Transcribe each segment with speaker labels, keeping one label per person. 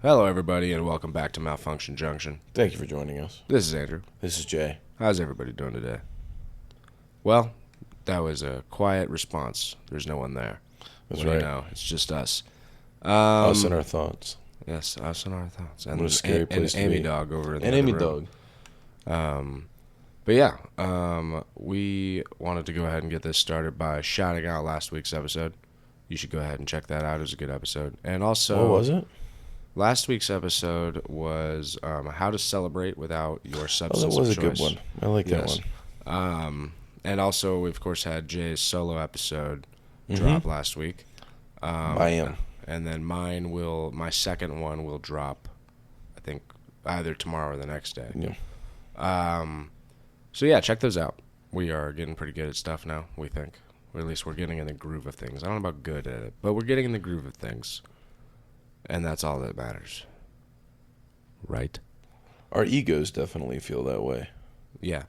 Speaker 1: Hello, everybody, and welcome back to Malfunction Junction.
Speaker 2: Thank you for joining us.
Speaker 1: This is Andrew.
Speaker 2: This is Jay.
Speaker 1: How's everybody doing today? Well, that was a quiet response. There's no one there.
Speaker 2: That's
Speaker 1: What do
Speaker 2: right.
Speaker 1: you know? It's just us.
Speaker 2: Us and our thoughts.
Speaker 1: Yes, us and our thoughts. And
Speaker 2: What a scary place to
Speaker 1: Amy
Speaker 2: be.
Speaker 1: Dog over in the
Speaker 2: And
Speaker 1: other
Speaker 2: Amy
Speaker 1: room.
Speaker 2: Dog.
Speaker 1: But yeah, we wanted to go ahead and get this started by shouting out last week's episode. You should go ahead and check that out. It was a good episode. And also,
Speaker 2: What was it?
Speaker 1: last week's episode was how to celebrate without your substance
Speaker 2: Oh, that was
Speaker 1: of
Speaker 2: a
Speaker 1: choice.
Speaker 2: good one. I like
Speaker 1: Yes.
Speaker 2: that one.
Speaker 1: And also, we of course had Jay's solo episode
Speaker 2: Mm-hmm.
Speaker 1: drop last week.
Speaker 2: I am.
Speaker 1: And then my second one will drop, I think, either tomorrow or the next day.
Speaker 2: Yeah.
Speaker 1: So yeah, check those out. We are getting pretty good at stuff now, we think. Or at least we're getting in the groove of things. I don't know about good at it, but we're getting in the groove of things. And that's all that matters. Right?
Speaker 2: Our egos definitely feel that way.
Speaker 1: Yeah.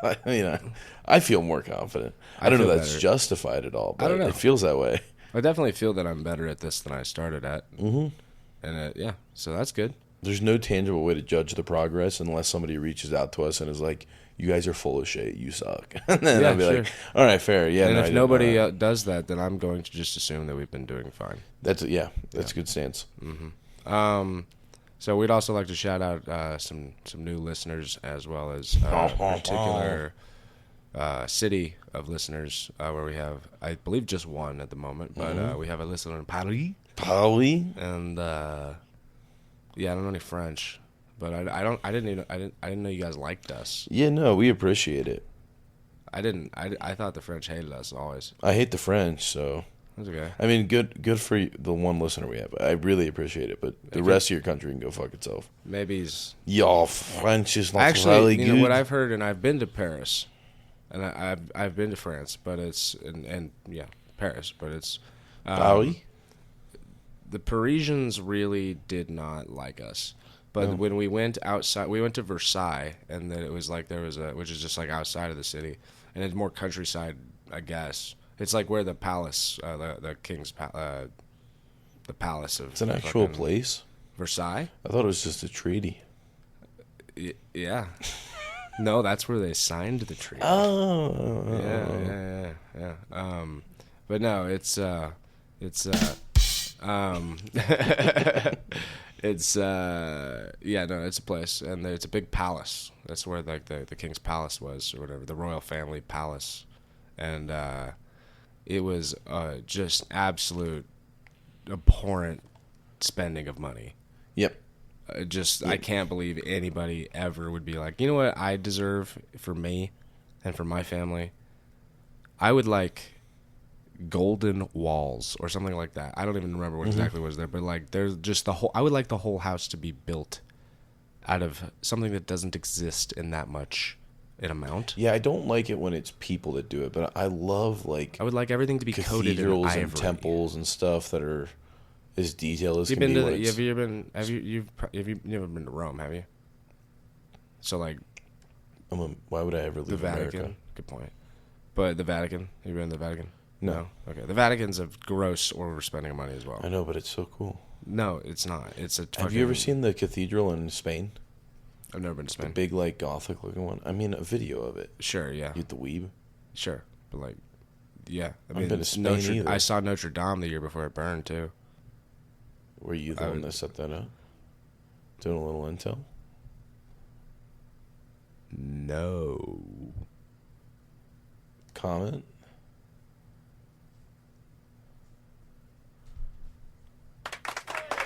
Speaker 2: I mean, I feel more confident. I don't know
Speaker 1: feel
Speaker 2: if that's
Speaker 1: better.
Speaker 2: justified at all,
Speaker 1: I don't
Speaker 2: but
Speaker 1: know.
Speaker 2: it feels that way.
Speaker 1: I definitely feel that I'm better at this than I started at.
Speaker 2: Mm-hmm.
Speaker 1: And yeah, so that's good.
Speaker 2: There's no tangible way to judge the progress unless somebody reaches out to us and is like, you guys are full of shit. You suck. And then
Speaker 1: Yeah,
Speaker 2: I'll be
Speaker 1: sure.
Speaker 2: like, all right, fair. Yeah.
Speaker 1: And
Speaker 2: no, I
Speaker 1: if
Speaker 2: didn't know
Speaker 1: nobody
Speaker 2: that.
Speaker 1: does that, then I'm going to just assume that we've been doing fine.
Speaker 2: That's a good stance.
Speaker 1: So we'd also like to shout out some new listeners as well as a particular city of listeners where we have, I believe, just one at the moment, but we have a listener in Paris,
Speaker 2: Polly?
Speaker 1: and yeah, I don't know any French, but I didn't know you guys liked us.
Speaker 2: Yeah, no, we appreciate it.
Speaker 1: I thought the French hated us always.
Speaker 2: I hate the French, so
Speaker 1: That's okay.
Speaker 2: I mean, good for the one listener we have. I really appreciate it, but the rest of your country can go fuck itself.
Speaker 1: Maybe he's
Speaker 2: Y'all French is not
Speaker 1: actually,
Speaker 2: really
Speaker 1: you
Speaker 2: good.
Speaker 1: know what I've heard, and I've been to Paris, and I've been to France, but it's and yeah, Paris, but it's
Speaker 2: Paris?
Speaker 1: the Parisians really did not like us. But when we went outside, we went to Versailles, and then it was like there was which is just like outside of the city, and it's more countryside, I guess. It's like where the palace, the king's the palace of
Speaker 2: It's an actual
Speaker 1: fucking
Speaker 2: place.
Speaker 1: Versailles.
Speaker 2: I thought it was just a treaty.
Speaker 1: Yeah. No, that's where they signed the treaty.
Speaker 2: Oh,
Speaker 1: Yeah. But no, it's it's yeah, no, it's a place, and it's a big palace. That's where like the king's palace was, or whatever, the royal family palace, and it was just absolute abhorrent spending of money.
Speaker 2: Yep.
Speaker 1: I can't believe anybody ever would be like, you know what I deserve for me and for my family? I would like golden walls or something like that. I don't even remember what exactly was there, but like there's just I would like the whole house to be built out of something that doesn't exist in that much an amount.
Speaker 2: Yeah, I don't like it when it's people that do it, but I love like
Speaker 1: I would like everything to be coated in
Speaker 2: cathedrals
Speaker 1: ivory.
Speaker 2: and temples and stuff that are as detailed as
Speaker 1: You've
Speaker 2: can
Speaker 1: been
Speaker 2: be.
Speaker 1: to
Speaker 2: when
Speaker 1: the,
Speaker 2: it's-
Speaker 1: have you ever been have you never been to Rome, have you? So like
Speaker 2: why would I ever leave
Speaker 1: the Vatican.
Speaker 2: America?
Speaker 1: Good point. But the Vatican, have you been to the Vatican?
Speaker 2: No.
Speaker 1: Okay. The Vatican's a gross overspending of money as well.
Speaker 2: I know, but it's so cool.
Speaker 1: No, it's not. It's a.
Speaker 2: Have you ever seen the cathedral in Spain?
Speaker 1: I've never been to
Speaker 2: The
Speaker 1: Spain.
Speaker 2: big, like, Gothic looking one? I mean, a video of it.
Speaker 1: Sure, yeah,
Speaker 2: You get the weeb.
Speaker 1: sure, but like, yeah. I
Speaker 2: I've
Speaker 1: mean,
Speaker 2: been to Spain either.
Speaker 1: I saw Notre Dame the year before it burned too.
Speaker 2: Were you the one that set that up? Doing a little intel?
Speaker 1: No.
Speaker 2: Comment?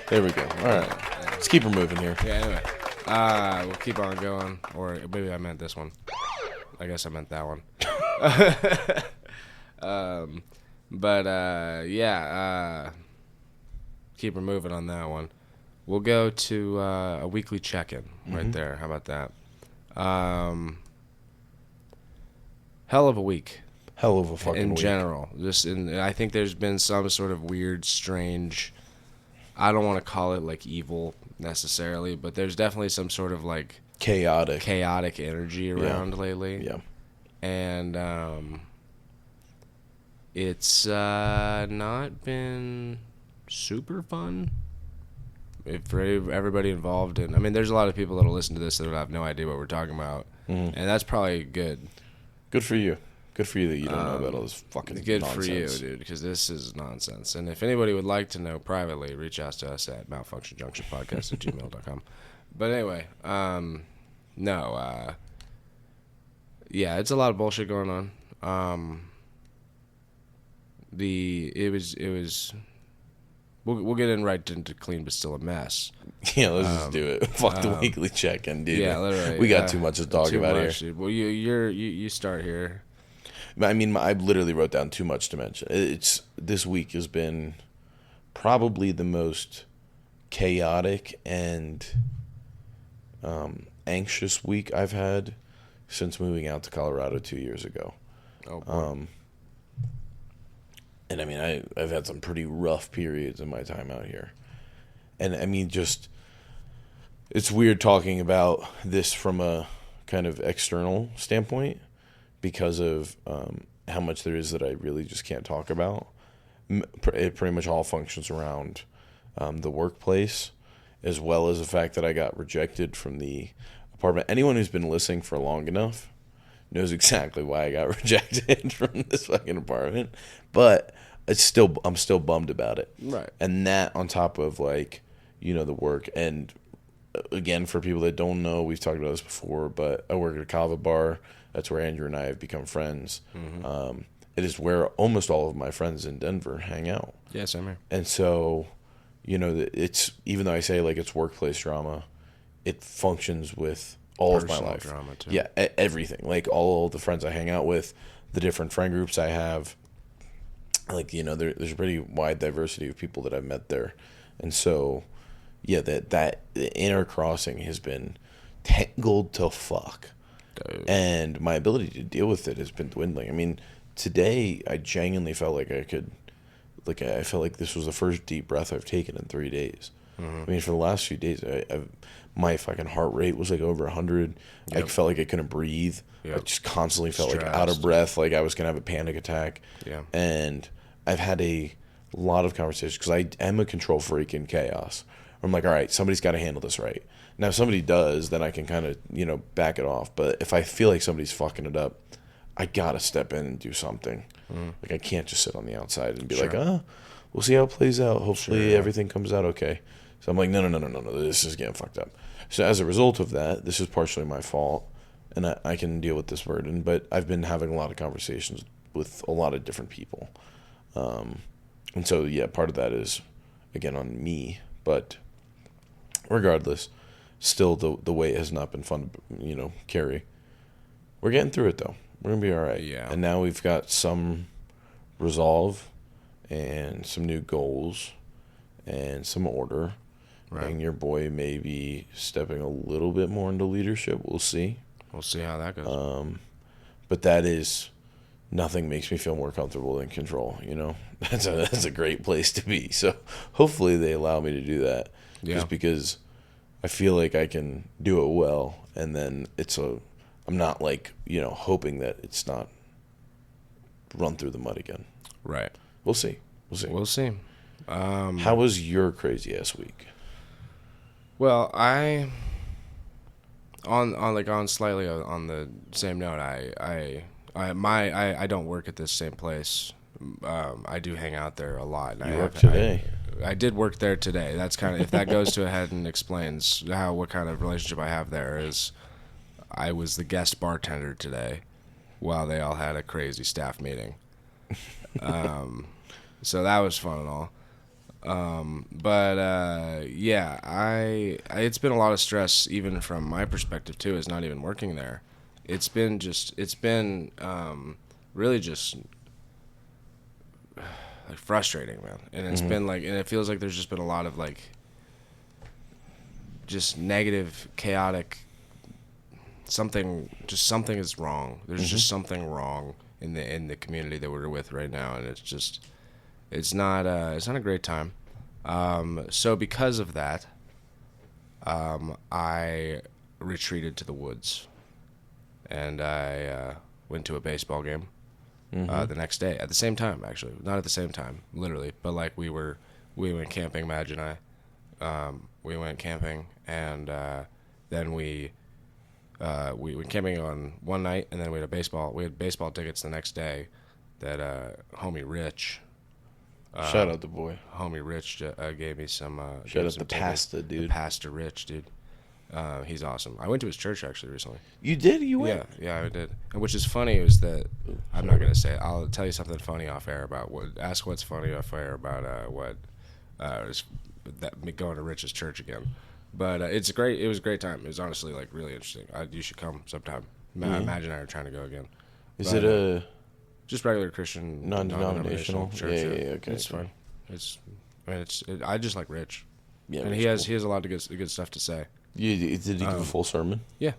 Speaker 2: There we go. All right. Let's keep her moving here.
Speaker 1: Yeah. Anyway, we'll keep on going. Or maybe I meant this one. I guess I meant that one. Yeah. Keep her moving on that one. We'll go to a weekly check-in right there. How about that? Hell of a week
Speaker 2: Hell of a fucking
Speaker 1: in
Speaker 2: week.
Speaker 1: general. I think there's been some sort of weird, strange. I don't want to call it like evil necessarily, but there's definitely some sort of like
Speaker 2: Chaotic.
Speaker 1: energy around lately.
Speaker 2: Yeah.
Speaker 1: And it's not been super fun. for everybody involved. And I mean, there's a lot of people that'll listen to this that have no idea what we're talking about, and that's probably good.
Speaker 2: Good for you. Good for you that you don't know about all this fucking
Speaker 1: good
Speaker 2: nonsense.
Speaker 1: For you, dude, because this is nonsense. And if anybody would like to know privately, reach out to us at malfunctionjunctionpodcast@gmail.com. But anyway, yeah, it's a lot of bullshit going on. We'll get in right into clean but still a mess.
Speaker 2: Yeah, let's just do it. Fuck the weekly check-in, dude.
Speaker 1: Yeah, literally.
Speaker 2: We got too much to talk about here.
Speaker 1: Dude. Well, you start here.
Speaker 2: I mean, I literally wrote down too much to mention. This week has been probably the most chaotic and anxious week I've had since moving out to Colorado 2 years ago.
Speaker 1: Oh, boy.
Speaker 2: And I mean, I've had some pretty rough periods in my time out here. And I mean, just, it's weird talking about this from a kind of external standpoint because of how much there is that I really just can't talk about. It pretty much all functions around the workplace, as well as the fact that I got rejected from the apartment. Anyone who's been listening for long enough knows exactly why I got rejected from this fucking apartment. But I'm still bummed about it.
Speaker 1: Right.
Speaker 2: And that on top of, like, you know, the work. And again, for people that don't know, we've talked about this before, but I work at a kava bar. That's where Andrew and I have become friends. Mm-hmm. It is where almost all of my friends in Denver hang out.
Speaker 1: Yeah, same here.
Speaker 2: And so, you know, it's, even though I say like it's workplace drama, it functions with all
Speaker 1: Personal
Speaker 2: of my life.
Speaker 1: Drama too.
Speaker 2: Yeah, everything. Like all the friends I hang out with, the different friend groups I have. Like, you know, there's a pretty wide diversity of people that I've met there. And so, yeah, that inner crossing has been tangled to fuck. Dude. And my ability to deal with it has been dwindling. I mean, today I genuinely felt like I felt like this was the first deep breath I've taken in 3 days. Mm-hmm. I mean, for the last few days, my fucking heart rate was like over 100. Yep. I felt like I couldn't breathe. Yep. I just constantly felt like out of breath, like I was going to have a panic attack.
Speaker 1: Yeah.
Speaker 2: And I've had a lot of conversations because I am a control freak in chaos. I'm like, all right, somebody's got to handle this right. Now, if somebody does, then I can kind of, you know, back it off. But if I feel like somebody's fucking it up, I got to step in and do something. Like, I can't just sit on the outside and be like, we'll see how it plays out. Hopefully everything comes out okay. So I'm like, no, this is getting fucked up. So as a result of that, this is partially my fault, and I can deal with this burden. But I've been having a lot of conversations with a lot of different people. And so, yeah, part of that is, again, on me. But regardless, still the weight has not been fun to, you know, carry. We're getting through it, though. We're going to be all right.
Speaker 1: Yeah.
Speaker 2: And now we've got some resolve and some new goals and some order. Right. And your boy may be stepping a little bit more into leadership. We'll see.
Speaker 1: We'll see how that goes.
Speaker 2: But that is, nothing makes me feel more comfortable than control, you know? That's a great place to be. So hopefully they allow me to do that. Yeah. Just because I feel like I can do it well, and then I'm not like, you know, hoping that it's not run through the mud again.
Speaker 1: Right.
Speaker 2: We'll see.
Speaker 1: We'll see.
Speaker 2: How was your crazy ass week?
Speaker 1: Well, on slightly on the same note, I don't work at this same place. I do hang out there a lot.
Speaker 2: You work today.
Speaker 1: I did work there today. That's kind of, if that goes to ahead and explains what kind of relationship I have there, is I was the guest bartender today while they all had a crazy staff meeting. So that was fun and all. Yeah, it's been a lot of stress even from my perspective too, is not even working there. It's been really just like frustrating, man. And it's been like, and it feels like there's just been a lot of like just negative, chaotic, something is wrong. There's just something wrong in the community that we're with right now, and it's not a great time. So because of that, I retreated to the woods, and I went to a baseball game the next day at the same time. Actually, not at the same time, literally, but like we went camping, Madge and I, we went camping, and then we went camping on one night, and then we had baseball. We had baseball tickets the next day. That homie Rich.
Speaker 2: Shout out the boy.
Speaker 1: Homie Rich gave me some.
Speaker 2: Shout out
Speaker 1: some
Speaker 2: the pasta, dude.
Speaker 1: The Pastor Rich, dude. He's awesome. I went to his church actually recently.
Speaker 2: You did? You went?
Speaker 1: Yeah, I did. And which is funny is that I'm not gonna say it. I'll tell you something funny off air about what. Ask what's funny off air about what is that me going to Rich's church again. But it's great. It was a great time. It was honestly like really interesting. You should come sometime. I imagine I were trying to go again.
Speaker 2: Is it a
Speaker 1: just regular Christian non-denominational church?
Speaker 2: Yeah, okay.
Speaker 1: It's fun. I just like Rich.
Speaker 2: Yeah,
Speaker 1: and he has a lot of good stuff to say.
Speaker 2: Did he give a full sermon?
Speaker 1: Yeah,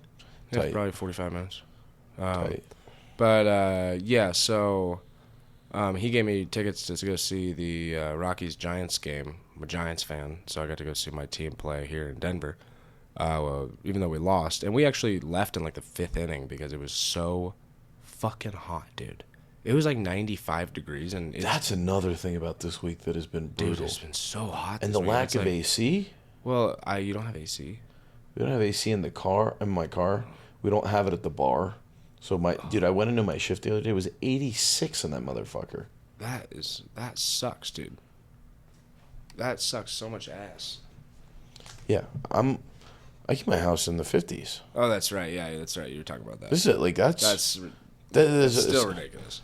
Speaker 1: probably 45 minutes. But yeah, so he gave me tickets to go see the Rockies Giants game. I'm a Giants fan, so I got to go see my team play here in Denver. Even though we lost, and we actually left in like the 5th inning because it was so fucking hot, dude. It was like 95 degrees, and
Speaker 2: that's another thing about this week that has been brutal.
Speaker 1: Dude, it's been so hot.
Speaker 2: And the lack of AC.
Speaker 1: Well, you don't have AC.
Speaker 2: We don't have AC in my car. We don't have it at the bar. So dude, I went into my shift the other day. It was 86 in that motherfucker.
Speaker 1: That sucks, dude. That sucks so much ass.
Speaker 2: Yeah, I keep my house in the 50s.
Speaker 1: Oh, that's right. Yeah, that's right. You were talking about that.
Speaker 2: This is like that's
Speaker 1: still ridiculous.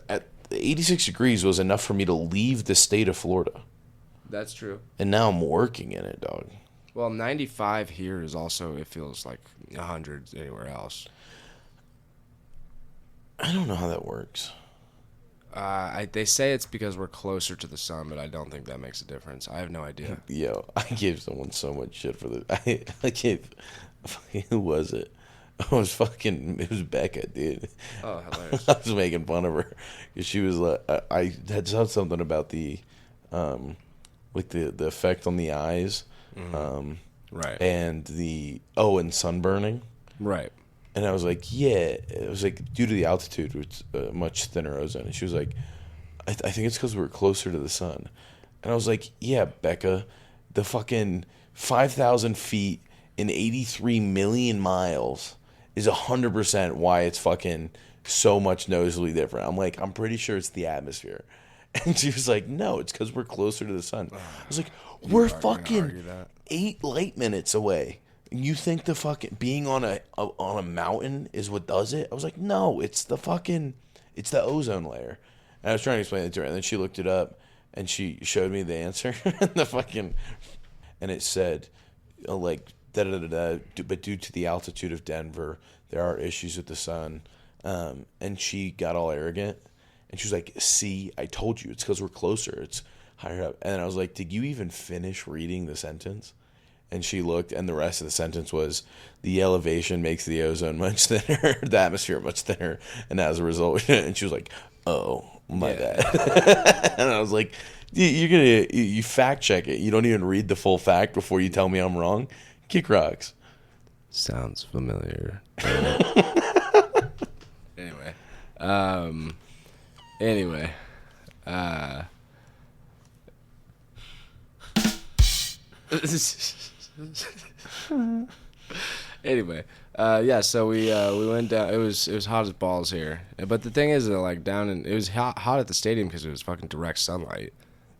Speaker 2: At 86 degrees was enough for me to leave the state of Florida.
Speaker 1: That's true.
Speaker 2: And now I'm working in it, dog.
Speaker 1: Well, 95 here is also, it feels like 100 anywhere else.
Speaker 2: I don't know how that works.
Speaker 1: They say it's because we're closer to the sun, but I don't think that makes a difference. I have no idea.
Speaker 2: Yo, I gave someone so much shit for this. I gave, who was it? It was Becca, dude.
Speaker 1: Oh, hilarious.
Speaker 2: I was making fun of her because she was like, I had said something about the, like the effect on the eyes,
Speaker 1: right,
Speaker 2: and and sunburning,
Speaker 1: right.
Speaker 2: And I was like, yeah, it was like due to the altitude, it's much thinner ozone. And she was like, I think it's because we're closer to the sun. And I was like, yeah, Becca, the fucking 5,000 feet in 83 million miles is 100% why it's fucking so much noticeably different. I'm like, I'm pretty sure it's the atmosphere. And she was like, no, it's because we're closer to the sun. I was like, we're fucking 8 light minutes away. You think the fucking being on a mountain is what does it? I was like, no, it's the ozone layer. And I was trying to explain it to her, and then she looked it up, and she showed me the answer, and it said, like, but due to the altitude of Denver, there are issues with the sun. And she got all arrogant, and she was like, see, I told you, it's because we're closer, it's higher up. And I was like, did you even finish reading the sentence? And she looked, and the rest of the sentence was, the elevation makes the ozone much thinner, the atmosphere much thinner, and as a result, and she was like, oh, my bad. And I was like, you fact check it. You don't even read the full fact before you tell me I'm wrong? Kick rocks.
Speaker 1: Sounds familiar. Anyway. Anyway, yeah. So we went down. It was hot as balls here, but the thing is that like it was hot at the stadium because it was fucking direct sunlight,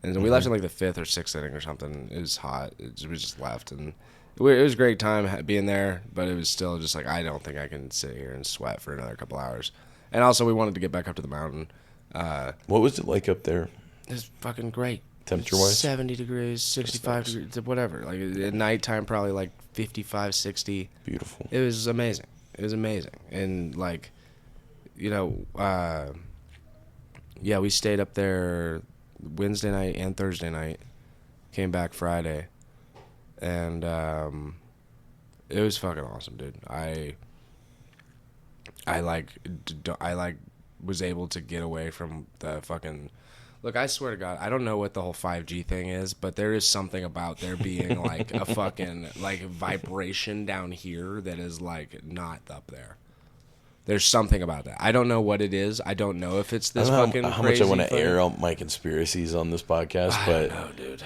Speaker 1: and we left in like the 5th or 6th inning or something. It was hot. We just left, and it was a great time being there, but it was still just like I don't think I can sit here and sweat for another couple hours. And also, we wanted to get back up to the mountain.
Speaker 2: What was it like up there?
Speaker 1: It was fucking great.
Speaker 2: Temperature-wise?
Speaker 1: 70 degrees, 65 degrees, whatever. Like at nighttime, probably like 55, 60.
Speaker 2: Beautiful.
Speaker 1: It was amazing. And like, yeah, we stayed up there Wednesday night and Thursday night. Came back Friday, and it was fucking awesome, dude. I was able to get away from the fucking. Look, I swear to God, I don't know what the whole 5G thing is, but there is something about there being like a fucking like vibration down here that is like not up there. There's something about that. I don't know what it is. I don't know if it's this fucking
Speaker 2: how
Speaker 1: crazy
Speaker 2: much I want to
Speaker 1: thing.
Speaker 2: air out my conspiracies on this podcast,
Speaker 1: I
Speaker 2: but
Speaker 1: don't know, dude.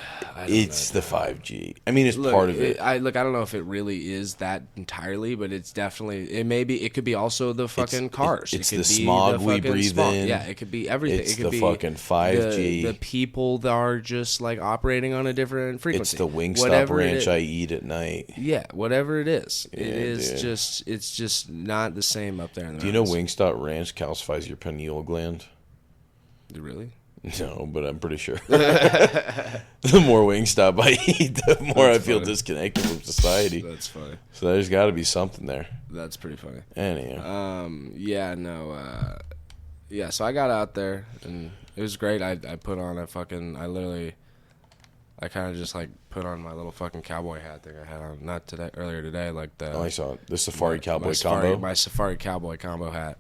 Speaker 2: it's the 5G. I mean, it's part of it.
Speaker 1: I don't know if it really is that entirely, but it's definitely. It could be also the fucking cars.
Speaker 2: It's
Speaker 1: it could
Speaker 2: the
Speaker 1: be
Speaker 2: smog
Speaker 1: the
Speaker 2: we
Speaker 1: fucking
Speaker 2: breathe
Speaker 1: smog.
Speaker 2: in.
Speaker 1: Yeah, it could be everything.
Speaker 2: It's
Speaker 1: it could
Speaker 2: the
Speaker 1: be
Speaker 2: fucking 5G.
Speaker 1: The people that are just like operating on a different frequency.
Speaker 2: It's the Wingstop ranch I eat at night.
Speaker 1: Yeah, whatever it is,
Speaker 2: Yeah,
Speaker 1: it is
Speaker 2: dude.
Speaker 1: it's just not the same up there in the
Speaker 2: Do you know
Speaker 1: mountains.
Speaker 2: Wingstop ranch calcifies your pineal gland?
Speaker 1: Really?
Speaker 2: No, but I'm pretty sure. The more Wingstop I eat, the more I feel
Speaker 1: funny.
Speaker 2: disconnected from society.
Speaker 1: That's funny.
Speaker 2: So there's got to be something there.
Speaker 1: That's pretty funny.
Speaker 2: Anyhow.
Speaker 1: Yeah, no, yeah, so I got out there, and it was great. I put on I kind of just, like, put on my little fucking cowboy hat thing I had on, not today, earlier today, like the...
Speaker 2: Oh, I saw it. The Safari Cowboy
Speaker 1: safari,
Speaker 2: combo.
Speaker 1: My Safari Cowboy combo hat.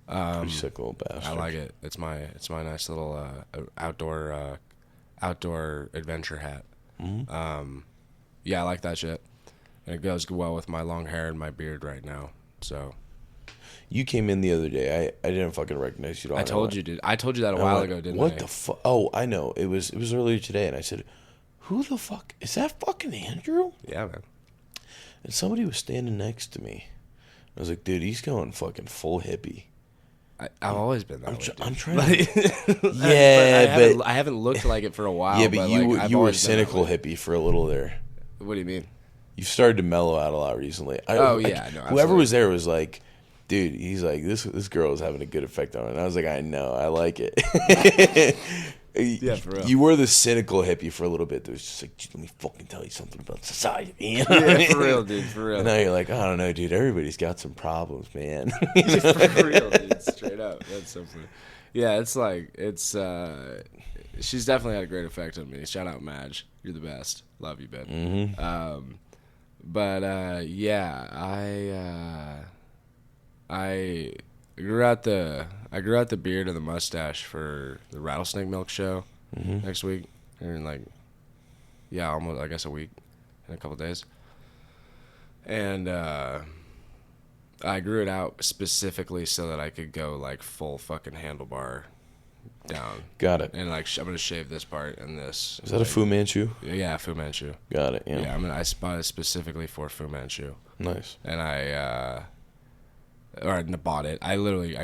Speaker 2: Pretty sick little bastard.
Speaker 1: I like it. It's my nice little outdoor adventure hat.
Speaker 2: Mm-hmm.
Speaker 1: Yeah, I like that shit. And it goes well with my long hair and my beard right now. So
Speaker 2: You came in the other day. I didn't fucking recognize you.
Speaker 1: I told you, dude. I told you that a while ago, didn't I?
Speaker 2: What the fuck? Oh, I know. It was earlier today, and I said, "Who the fuck is that? Fucking Andrew?"
Speaker 1: Yeah, man.
Speaker 2: And somebody was standing next to me. I was like, "Dude, he's going fucking full hippie."
Speaker 1: I've always been that way.
Speaker 2: I'm
Speaker 1: Dude.
Speaker 2: trying
Speaker 1: Like-
Speaker 2: to. Yeah,
Speaker 1: I haven't looked like it for a while.
Speaker 2: yeah, but
Speaker 1: like,
Speaker 2: you were
Speaker 1: always been that
Speaker 2: cynical
Speaker 1: way.
Speaker 2: hippie for a little there.
Speaker 1: What do you mean?
Speaker 2: You've started to mellow out a lot recently.
Speaker 1: Yeah,
Speaker 2: no,
Speaker 1: absolutely.
Speaker 2: whoever was there was like, dude, he's like, this girl is having a good effect on her. And I was like, I know, I like it.
Speaker 1: Yeah, for real.
Speaker 2: You were the cynical hippie for a little bit. That was just like, let me fucking tell you something about society. You know what I
Speaker 1: Yeah,
Speaker 2: mean?
Speaker 1: for real, dude. For real.
Speaker 2: And now you're like, I don't know, dude. Everybody's got some problems, man.
Speaker 1: For real, dude. Straight up. That's so funny. Yeah, she's definitely had a great effect on me. Shout out, Madge. You're the best. Love you, Ben.
Speaker 2: Mm-hmm.
Speaker 1: Yeah, I grew out the beard and the mustache for the Rattlesnake Milk show next week. In almost, I guess, a week, in a couple days. And I grew it out specifically so that I could go like full fucking handlebar down.
Speaker 2: Got it.
Speaker 1: And like I'm gonna shave this part and this.
Speaker 2: Is that a Fu Manchu?
Speaker 1: Yeah, Fu Manchu.
Speaker 2: Got it. Yeah.
Speaker 1: Yeah, I spotted specifically for Fu Manchu.
Speaker 2: Nice.
Speaker 1: And I bought it. I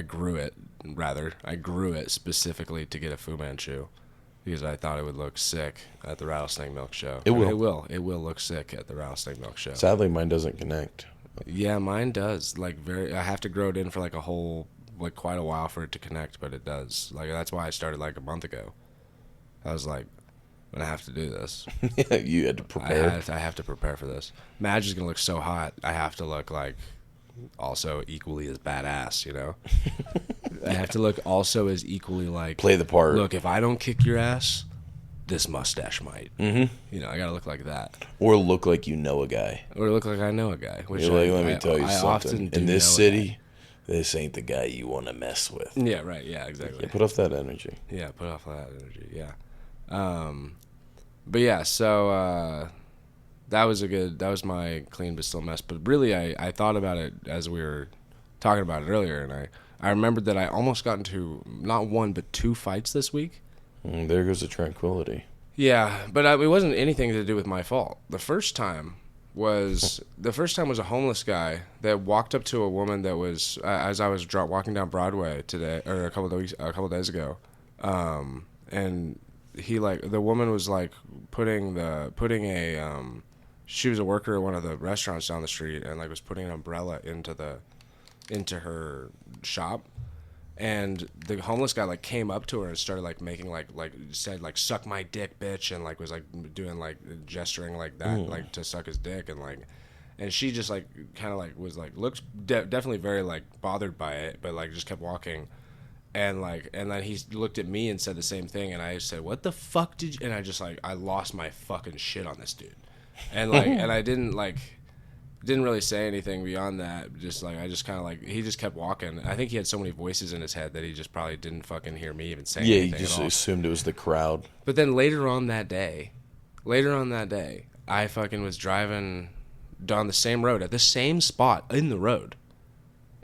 Speaker 1: grew it, rather. I grew it specifically to get a Fu Manchu because I thought it would look sick at the Rattlesnake Milk show.
Speaker 2: It will.
Speaker 1: It will look sick at the Rattlesnake Milk show.
Speaker 2: Sadly, mine doesn't connect.
Speaker 1: Yeah, mine does. I have to grow it in for like quite a while for it to connect, but it does. Like, that's why I started like a month ago. I was like, I'm gonna have to do this.
Speaker 2: Yeah, you had to prepare.
Speaker 1: I have to prepare for this. Madge is gonna look so hot. I have to look like also equally as badass, you know? I have to look also as equally like...
Speaker 2: Play the part.
Speaker 1: Look, if I don't kick your ass, this mustache might.
Speaker 2: Mm-hmm.
Speaker 1: You know, I gotta look like that.
Speaker 2: Or look like you know a guy.
Speaker 1: Or look like I know a guy. Which
Speaker 2: You're like, let me tell you
Speaker 1: I
Speaker 2: something.
Speaker 1: often do
Speaker 2: In this
Speaker 1: know a
Speaker 2: city, this ain't the guy you want to mess with.
Speaker 1: guy. Yeah, right. Yeah, exactly.
Speaker 2: Yeah, put off that energy.
Speaker 1: Yeah, put off that energy. Yeah. But yeah, so that was my clean but still mess. But really, I thought about it as we were talking about it earlier, and I remembered that I almost got into not one but two fights this week.
Speaker 2: There goes the tranquility.
Speaker 1: Yeah, but it wasn't anything to do with my fault. The first time was a homeless guy that walked up to a woman that was as I was walking down Broadway today or a couple days ago, and he the woman was like she was a worker at one of the restaurants down the street and like was putting an umbrella into her shop. And the homeless guy like came up to her and started like making said like suck my dick, bitch, and like was like doing like gesturing like that like to suck his dick and she just like kind of like was like looked definitely very like bothered by it, but like just kept walking, and then he looked at me and said the same thing, and I said, what the fuck did you? And I just like I lost my fucking shit on this dude, and like and I didn't really say anything beyond that. Just like I just kind of like he just kept walking. I think he had so many voices in his head that he just probably didn't fucking hear me even say anything.
Speaker 2: Yeah, you just
Speaker 1: at all.
Speaker 2: assumed it was the crowd.
Speaker 1: But then later on that day, I fucking was driving down the same road at the same spot in the road,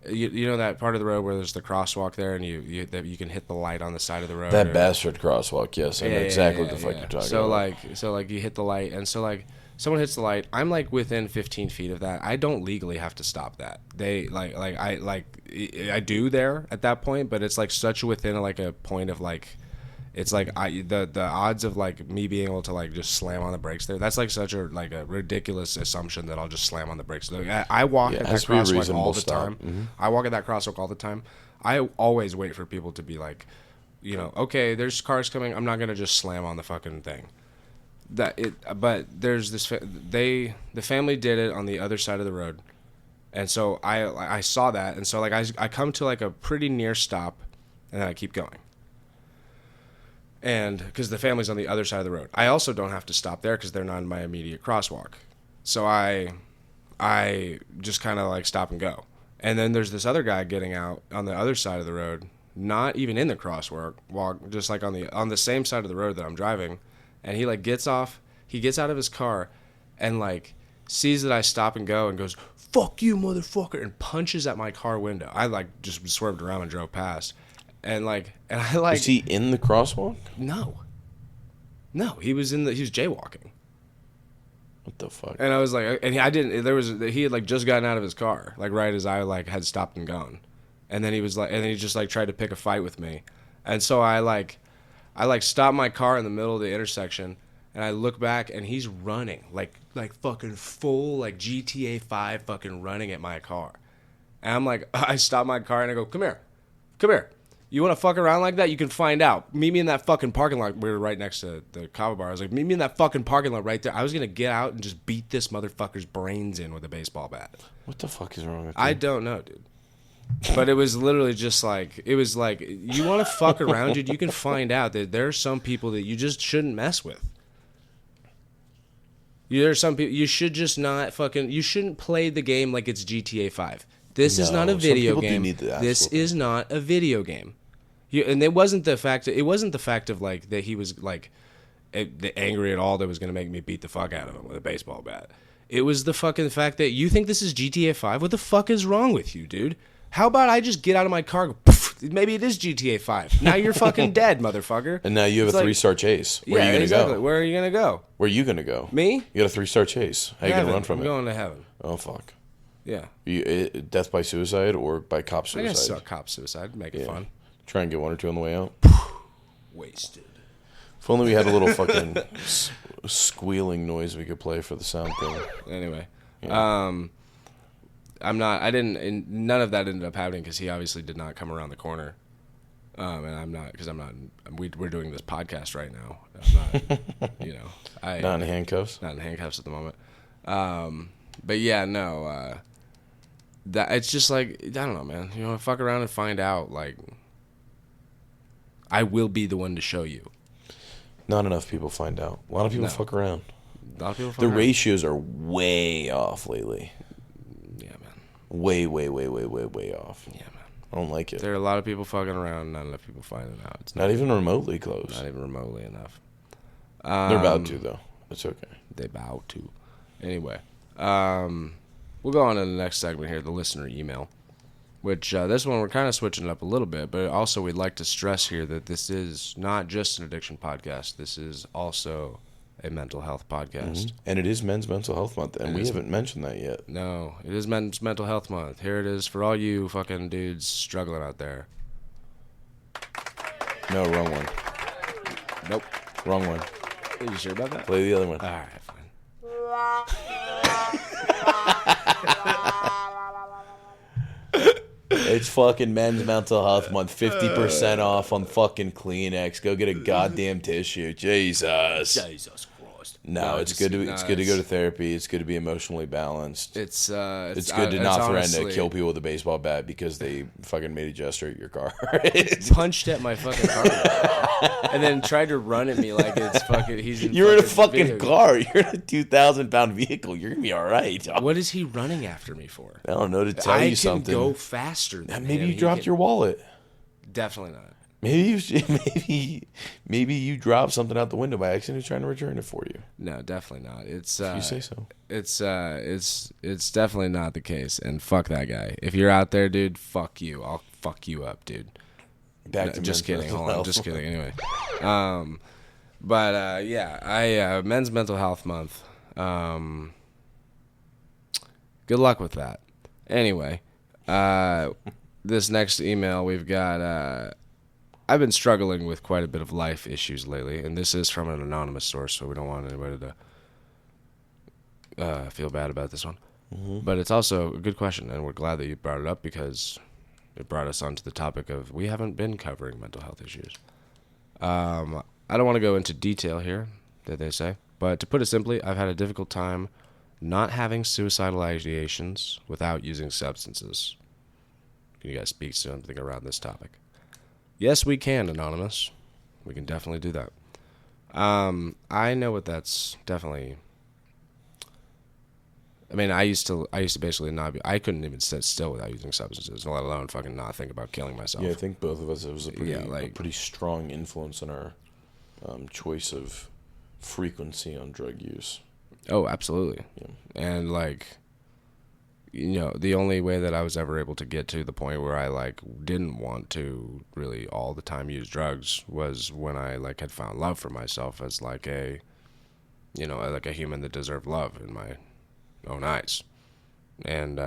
Speaker 1: You know that part of the road where there's the crosswalk there, and you can hit the light on the side of the road.
Speaker 2: That bastard crosswalk. Yes, I know exactly what the fuck you're talking about.
Speaker 1: So like you hit the light, and so like someone hits the light. I'm like within 15 feet of that. I don't legally have to stop that. They I do there at that point, but it's like such within like a point of like. It's like the odds of like me being able to like just slam on the brakes there. That's like such a ridiculous assumption that I'll just slam on the brakes. Like, I walk at that crosswalk all the time. Mm-hmm. I walk at that crosswalk all the time. I always wait for people to be like, okay, there's cars coming. I'm not gonna just slam on the fucking thing. But there's this. The family did it on the other side of the road, and so I saw that, and so like I come to like a pretty near stop, and then I keep going. And because the family's on the other side of the road, I also don't have to stop there because they're not in my immediate crosswalk. So I just kind of like stop and go. And then there's this other guy getting out on the other side of the road, not even in the crosswalk, just like on the same side of the road that I'm driving. And he like gets out of his car, and like sees that I stop and go and goes, "Fuck you, motherfucker," and punches at my car window. I like just swerved around and drove past. And I like.
Speaker 2: Was he in the crosswalk?
Speaker 1: No, he was jaywalking.
Speaker 2: What the fuck?
Speaker 1: And I was like, and he had like just gotten out of his car, like right as I like had stopped and gone, and then he just like tried to pick a fight with me, and so I stopped my car in the middle of the intersection, and I look back, and he's running like fucking full like GTA 5 fucking running at my car, and I'm like, I stop my car and I go, come here. You want to fuck around like that? You can find out. Meet me in that fucking parking lot. We were right next to the Kava bar. I was like, meet me in that fucking parking lot right there. I was going to get out and just beat this motherfucker's brains in with a baseball bat.
Speaker 2: What the fuck is wrong with you?
Speaker 1: I don't know, dude. But it was literally just like, you want to fuck around, dude? You can find out that there are some people that you just shouldn't mess with. There are some people, you should just not you shouldn't play the game like it's GTA 5. This is not a video game. This is not a video game. And it wasn't the fact of like that he was like angry at all that was going to make me beat the fuck out of him with a baseball bat. It was the fucking fact that you think this is GTA 5. What the fuck is wrong with you, dude? How about I just get out of my car and go, poof, maybe it is GTA 5. Now you're fucking dead, motherfucker.
Speaker 2: And now you have a 3-star chase. Where are you going to go?
Speaker 1: Where are you going to go?
Speaker 2: Where are you going to go?
Speaker 1: Me?
Speaker 2: You got a 3-star chase. How are you going to run from it?
Speaker 1: I'm going to heaven.
Speaker 2: Oh, fuck.
Speaker 1: Yeah.
Speaker 2: Death by suicide or by cop suicide?
Speaker 1: I guess cop suicide. Make it fun.
Speaker 2: Try and get 1 or 2 on the way out.
Speaker 1: Wasted.
Speaker 2: If only we had a little fucking squealing noise we could play for the sound thing.
Speaker 1: Anyway. Yeah. None of that ended up happening because he obviously did not come around the corner. And we're doing this podcast right now. I'm not,
Speaker 2: not in handcuffs?
Speaker 1: Not in handcuffs at the moment. But yeah, no, that it's just like, I don't know, man, fuck around and find out, like, I will be the one to show you.
Speaker 2: Not enough people find out. A lot of people fuck around.
Speaker 1: A lot of people fuck
Speaker 2: around. The
Speaker 1: around.
Speaker 2: ratios are way off lately.
Speaker 1: Yeah, man.
Speaker 2: Way off.
Speaker 1: Yeah, man.
Speaker 2: I don't like it.
Speaker 1: There are a lot of people fucking around, not enough people finding out. It's
Speaker 2: not even remotely close.
Speaker 1: Not even remotely enough.
Speaker 2: They're about to, though. It's okay.
Speaker 1: They bow to. Anyway. We'll go on to the next segment here, the listener email, which this one we're kind of switching it up a little bit, but also we'd like to stress here that this is not just an addiction podcast. This is also a mental health podcast.
Speaker 2: Mm-hmm. And it is Men's Mental Health Month, and we haven't mentioned that yet.
Speaker 1: No, it is Men's Mental Health Month. Here it is for all you fucking dudes struggling out there.
Speaker 2: No, wrong one.
Speaker 1: Nope.
Speaker 2: Wrong one.
Speaker 1: Are you sure about that?
Speaker 2: Play the other one.
Speaker 1: All right, fine.
Speaker 2: It's fucking Men's Mental Health Month. 50% off on fucking Kleenex. Go get a goddamn tissue. Jesus Christ. No, it's good to go to therapy. It's good to be emotionally balanced.
Speaker 1: It's
Speaker 2: good to not threaten to kill people with a baseball bat because they fucking made a gesture at your car.
Speaker 1: Punched at my fucking car and then tried to run at me like it's fucking.
Speaker 2: You're in a fucking car. You're in a 2,000-pound vehicle. You're gonna be all right.
Speaker 1: What is he running after me for?
Speaker 2: I don't know, to tell you something.
Speaker 1: I can go faster than
Speaker 2: maybe
Speaker 1: him.
Speaker 2: you dropped your wallet.
Speaker 1: Definitely not.
Speaker 2: Maybe you should, maybe you dropped something out the window by accident. Who's trying to return it for you?
Speaker 1: No, definitely not. It's
Speaker 2: If you say so.
Speaker 1: It's definitely not the case. And fuck that guy. If you're out there, dude, fuck you. I'll fuck you up, dude.
Speaker 2: Back to
Speaker 1: Just
Speaker 2: men's
Speaker 1: kidding.
Speaker 2: mental
Speaker 1: Hold on.
Speaker 2: health.
Speaker 1: Just kidding. Anyway, but yeah, I Men's Mental Health Month. Good luck with that. Anyway, this next email we've got. I've been struggling with quite a bit of life issues lately, and this is from an anonymous source, so we don't want anybody to feel bad about this one.
Speaker 2: Mm-hmm.
Speaker 1: But it's also a good question, and we're glad that you brought it up because it brought us onto the topic of we haven't been covering mental health issues. I don't want to go into detail here, that they say, but to put it simply, I've had a difficult time not having suicidal ideations without using substances. Can you guys speak to something around this topic? Yes, we can, Anonymous. We can definitely do that. I know what that's definitely. I mean, I used to basically not be. I couldn't even sit still without using substances, let alone fucking not think about killing myself.
Speaker 2: Yeah, I think both of us. It was a pretty,
Speaker 1: Yeah, like-
Speaker 2: a pretty strong influence in our choice of frequency on drug use.
Speaker 1: Oh, absolutely.
Speaker 2: Yeah.
Speaker 1: And like, you know, the only way that I was ever able to get to the point where I like didn't want to really all the time use drugs was when I like had found love for myself as like a, you know, like a human that deserved love in my own eyes. And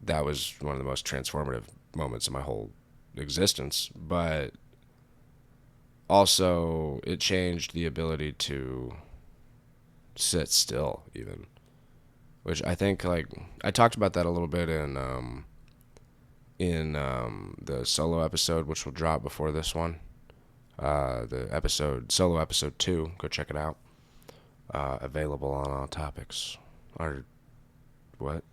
Speaker 1: that was one of the most transformative moments of my whole existence. But also it changed the ability to sit still even. Which I think, like, I talked about that a little bit in the solo episode, which will drop before this one. Solo episode 2, go check it out. Available on all topics. Or, what?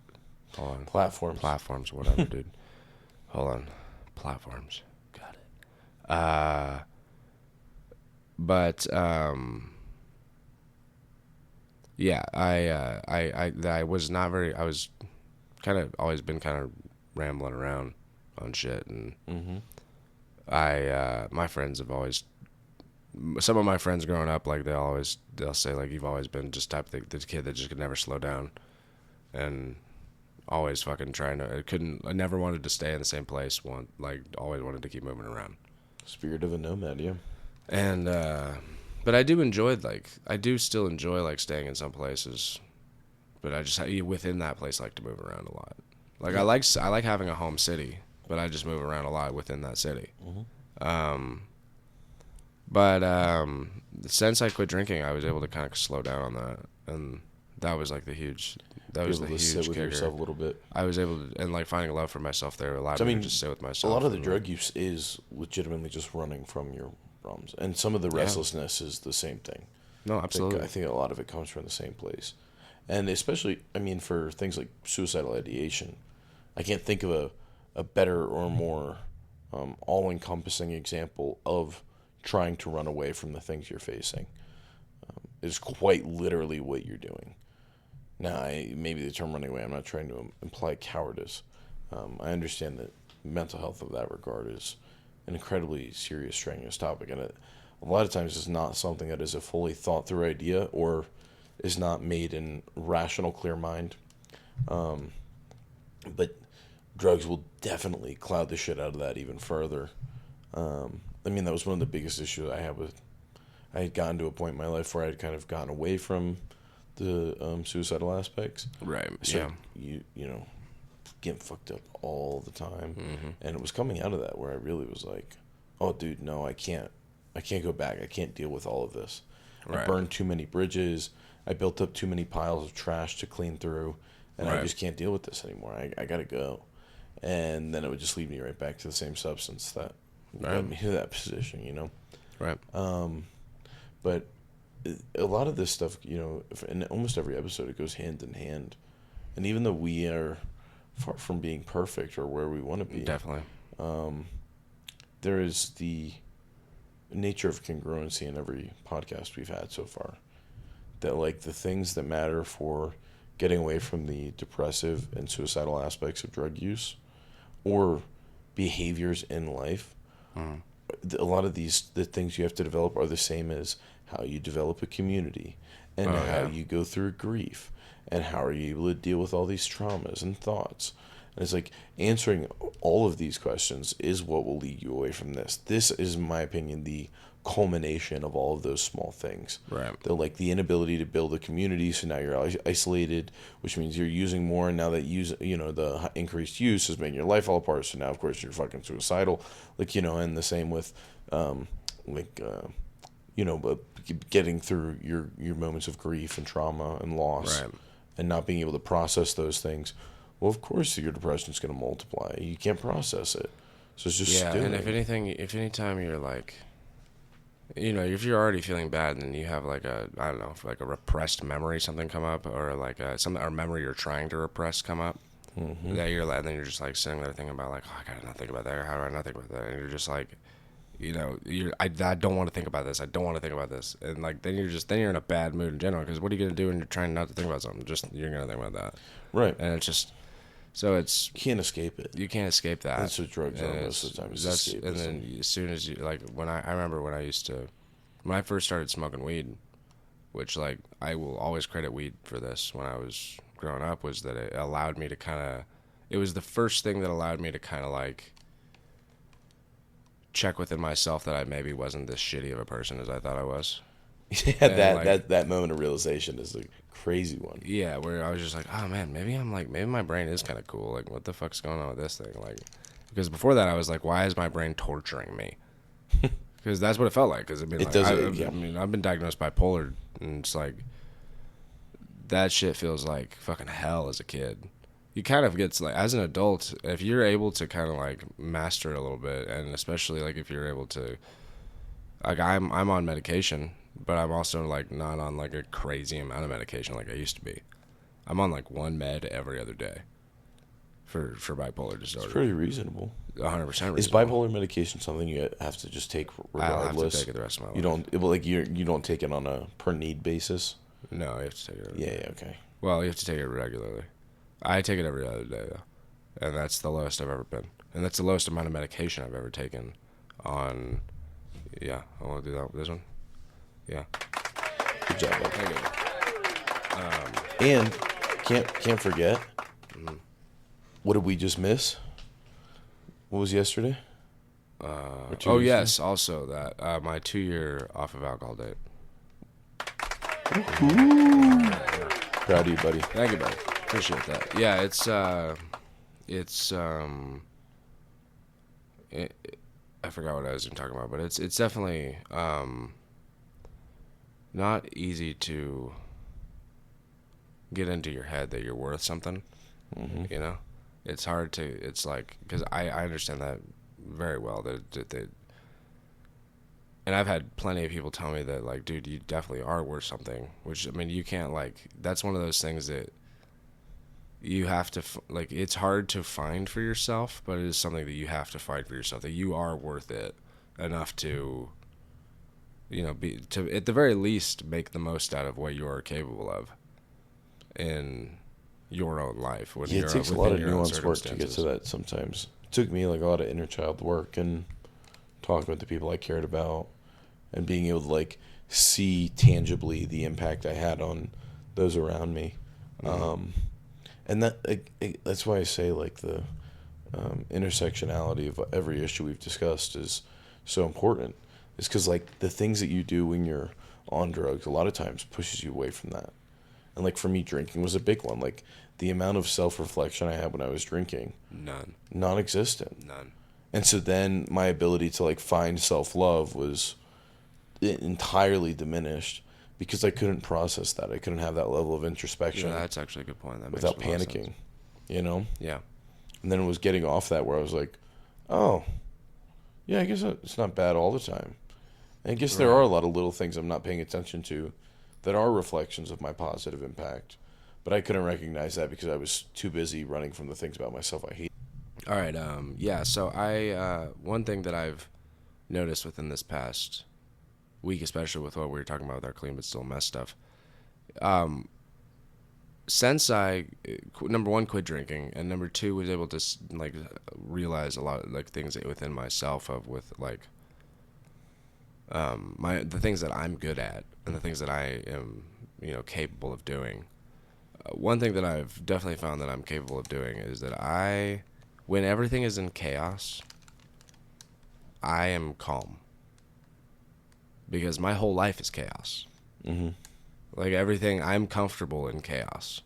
Speaker 1: Hold on. Platforms, whatever, dude. Hold on. Platforms. Got it. But, yeah, I was not very. I was kind of always been kind of rambling around on shit, and my friends have always. Some of my friends growing up, like they'll say like you've always been just type of the kid that just could never slow down, and always fucking trying to. I never wanted to stay in the same place. Always wanted to keep moving around.
Speaker 2: Spirit of a nomad, yeah.
Speaker 1: And but I do still enjoy like staying in some places, but I just within that place like to move around a lot. Like I like having a home city, but I just move around a lot within that city. But since I quit drinking, I was able to kind of slow down on that, and that was like the huge. That was the huge
Speaker 2: sit with
Speaker 1: kicker.
Speaker 2: yourself a little bit.
Speaker 1: I was able to, and like finding love for myself there allowed me to just sit with myself.
Speaker 2: A lot of the drug use is legitimately just running from your problems, and some of the restlessness is the same thing.
Speaker 1: No, absolutely.
Speaker 2: I think a lot of it comes from the same place, and especially, I mean, for things like suicidal ideation, I can't think of a better or more all-encompassing example of trying to run away from the things you're facing. It's quite literally what you're doing. Now, maybe the term running away, I'm not trying to imply cowardice. I understand that mental health of that regard is an incredibly serious, strenuous topic, and a lot of times it's not something that is a fully thought through idea or is not made in rational, clear mind. But drugs will definitely cloud the shit out of that even further. I mean, that was one of the biggest issues I had with. I had gotten to a point in my life where I had kind of gotten away from the suicidal aspects.
Speaker 1: Right.
Speaker 2: So you know, getting fucked up all the time, and it was coming out of that where I really was like, "Oh, dude, no, I can't go back. I can't deal with all of this. I burned too many bridges. I built up too many piles of trash to clean through, and I just can't deal with this anymore. I gotta go." And then it would just lead me right back to the same substance that got me to that position, you know.
Speaker 1: Right.
Speaker 2: But a lot of this stuff, you know, in almost every episode, it goes hand in hand. And even though we are far from being perfect or where we want to be,
Speaker 1: Definitely.
Speaker 2: there is the nature of congruency in every podcast we've had so far. That, like, the things that matter for getting away from the depressive and suicidal aspects of drug use or behaviors in life A lot of the things you have to develop are the same as how you develop a community, and
Speaker 1: Oh,
Speaker 2: how
Speaker 1: yeah.
Speaker 2: you go through grief, and how are you able to deal with all these traumas and thoughts. And it's like answering all of these questions is what will lead you away from this. This is, in my opinion, the culmination of all of those small things.
Speaker 1: Right.
Speaker 2: They're like the inability to build a community, so now you're isolated, which means you're using more, and now that the increased use has made your life fall apart. So now, of course, you're fucking suicidal, and the same with, like, but getting through your moments of grief and trauma and loss,
Speaker 1: Right.
Speaker 2: and not being able to process those things. Well, of course, your depression's going to multiply. You can't process it, so it's just
Speaker 1: Yeah, and if
Speaker 2: stewing.
Speaker 1: anything, if anytime you're like, if you're already feeling bad and then you have like I don't know, like a repressed memory, something come up, or like a memory you're trying to repress come up, that you're like, and then you're just like sitting there thinking about like, oh, I gotta not think about that, or how do I not think about that? And you're just like, I don't want to think about this. I don't want to think about this, and like then you're in a bad mood in general, because what are you gonna do when you're trying not to think about something? Just you're gonna think about that,
Speaker 2: Right.
Speaker 1: and it's just so it's
Speaker 2: You can't escape it.
Speaker 1: you can't escape that.
Speaker 2: That's what drugs are most of the time. Is escapism.
Speaker 1: And then as soon as you like I remember when I first started smoking weed, which like I will always credit weed for this when I was growing up, was that it allowed me to it was the first thing that allowed me to kind of like check within myself that I maybe wasn't this shitty of a person as I thought I was.
Speaker 2: Yeah,
Speaker 1: And,
Speaker 2: that moment of realization is a crazy one.
Speaker 1: Yeah, where I was just like, oh man, maybe my brain is kind of cool. Like, what the fuck's going on with this thing? Like, because before that I was like, why is my brain torturing me? Because that's what it felt like. Because I mean,
Speaker 2: It
Speaker 1: like,
Speaker 2: does. Yeah.
Speaker 1: I mean, I've been diagnosed bipolar, and it's like that shit feels like fucking hell as a kid. You kind of gets like, as an adult, if you're able to kind of like master it a little bit, and especially like if you're able to, like I'm on medication, but I'm also like not on like a crazy amount of medication like I used to be. I'm on like one med every other day for bipolar disorder.
Speaker 2: It's pretty reasonable.
Speaker 1: 100% reasonable.
Speaker 2: Is bipolar medication something you have to just take regardless?
Speaker 1: I'll have to take it the rest of my life.
Speaker 2: You don't like you don't take it on a per need basis.
Speaker 1: No, you have to take it.
Speaker 2: Yeah. Okay.
Speaker 1: Well, you have to take it regularly. I take it every other day though, and that's the lowest I've ever been, and that's the lowest amount of medication I've ever taken. On, yeah, I want to do that with this one. Yeah.
Speaker 2: Good job, bud.
Speaker 1: Thank you.
Speaker 2: And can't forget. What did we just miss? What was yesterday? Or 2
Speaker 1: Oh
Speaker 2: weeks
Speaker 1: yes, also that my 2-year off of alcohol date.
Speaker 2: Proud of you, buddy.
Speaker 1: Thank you, buddy. Appreciate that. Yeah, I forgot what I was even talking about, but it's definitely not easy to get into your head that you're worth something. You know, it's hard to. It's like, because I understand that very well. That and I've had plenty of people tell me that, like, dude, you definitely are worth something. Which, I mean, you can't, like, that's one of those things that you have to, like, it's hard to find for yourself, but it is something that you have to find for yourself, that you are worth it enough to, at the very least, make the most out of what you're capable of in your own life. When
Speaker 2: Yeah,
Speaker 1: you're
Speaker 2: it takes a
Speaker 1: within
Speaker 2: lot of
Speaker 1: your own
Speaker 2: nuanced work to get to that sometimes. It took me like a lot of inner child work and talking with the people I cared about and being able to like see tangibly the impact I had on those around me. And that's why I say like the intersectionality of every issue we've discussed is so important. It's because like the things that you do when you're on drugs a lot of times pushes you away from that. And like for me, drinking was a big one. Like the amount of self-reflection I had when I was drinking, non-existent.
Speaker 1: None.
Speaker 2: And so then my ability to like find self-love was entirely diminished because I couldn't process that. I couldn't have that level of introspection.
Speaker 1: Yeah, that's actually a good point. That
Speaker 2: without
Speaker 1: makes a lot of
Speaker 2: panicking,
Speaker 1: sense. Yeah.
Speaker 2: And then it was getting off that where I was like, oh, yeah, I guess it's not bad all the time. And I guess there are a lot of little things I'm not paying attention to that are reflections of my positive impact. But I couldn't recognize that because I was too busy running from the things about myself I hate.
Speaker 1: All right. Yeah. So one thing that I've noticed within this past week, especially with what we were talking about with our clean but still mess stuff. since I number one quit drinking, and number two was able to like realize a lot of like things within myself of with like the things that I'm good at and the things that I am capable of doing. One thing that I've definitely found that I'm capable of doing is that when everything is in chaos, I am calm because my whole life is chaos.
Speaker 2: Mm-hmm.
Speaker 1: Like everything, I'm comfortable in chaos.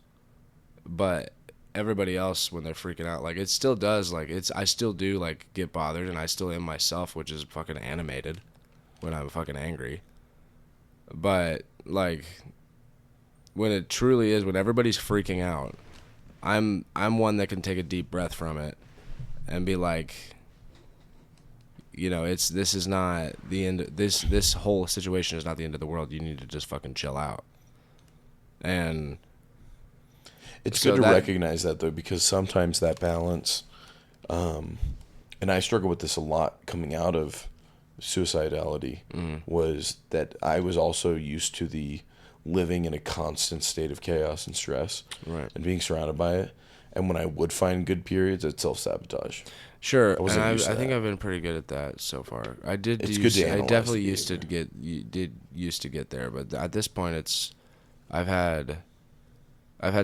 Speaker 1: But everybody else, when they're freaking out, like it still does, like I still do like get bothered, and I still am myself, which is fucking animated when I'm fucking angry. But like when it truly is, when everybody's freaking out, I'm one that can take a deep breath from it and be like, this is not the end. This whole situation is not the end of the world. You need to just fucking chill out. And
Speaker 2: it's good to recognize that, though, because sometimes that balance, and I struggle with this a lot coming out of suicidality, was that I was also used to the living in a constant state of chaos and stress,
Speaker 1: right,
Speaker 2: and being surrounded by it. And when I would find good periods, it's self-sabotage.
Speaker 1: Sure, and I think I've been pretty good at that so far. I definitely used to get there, but at this point, I've had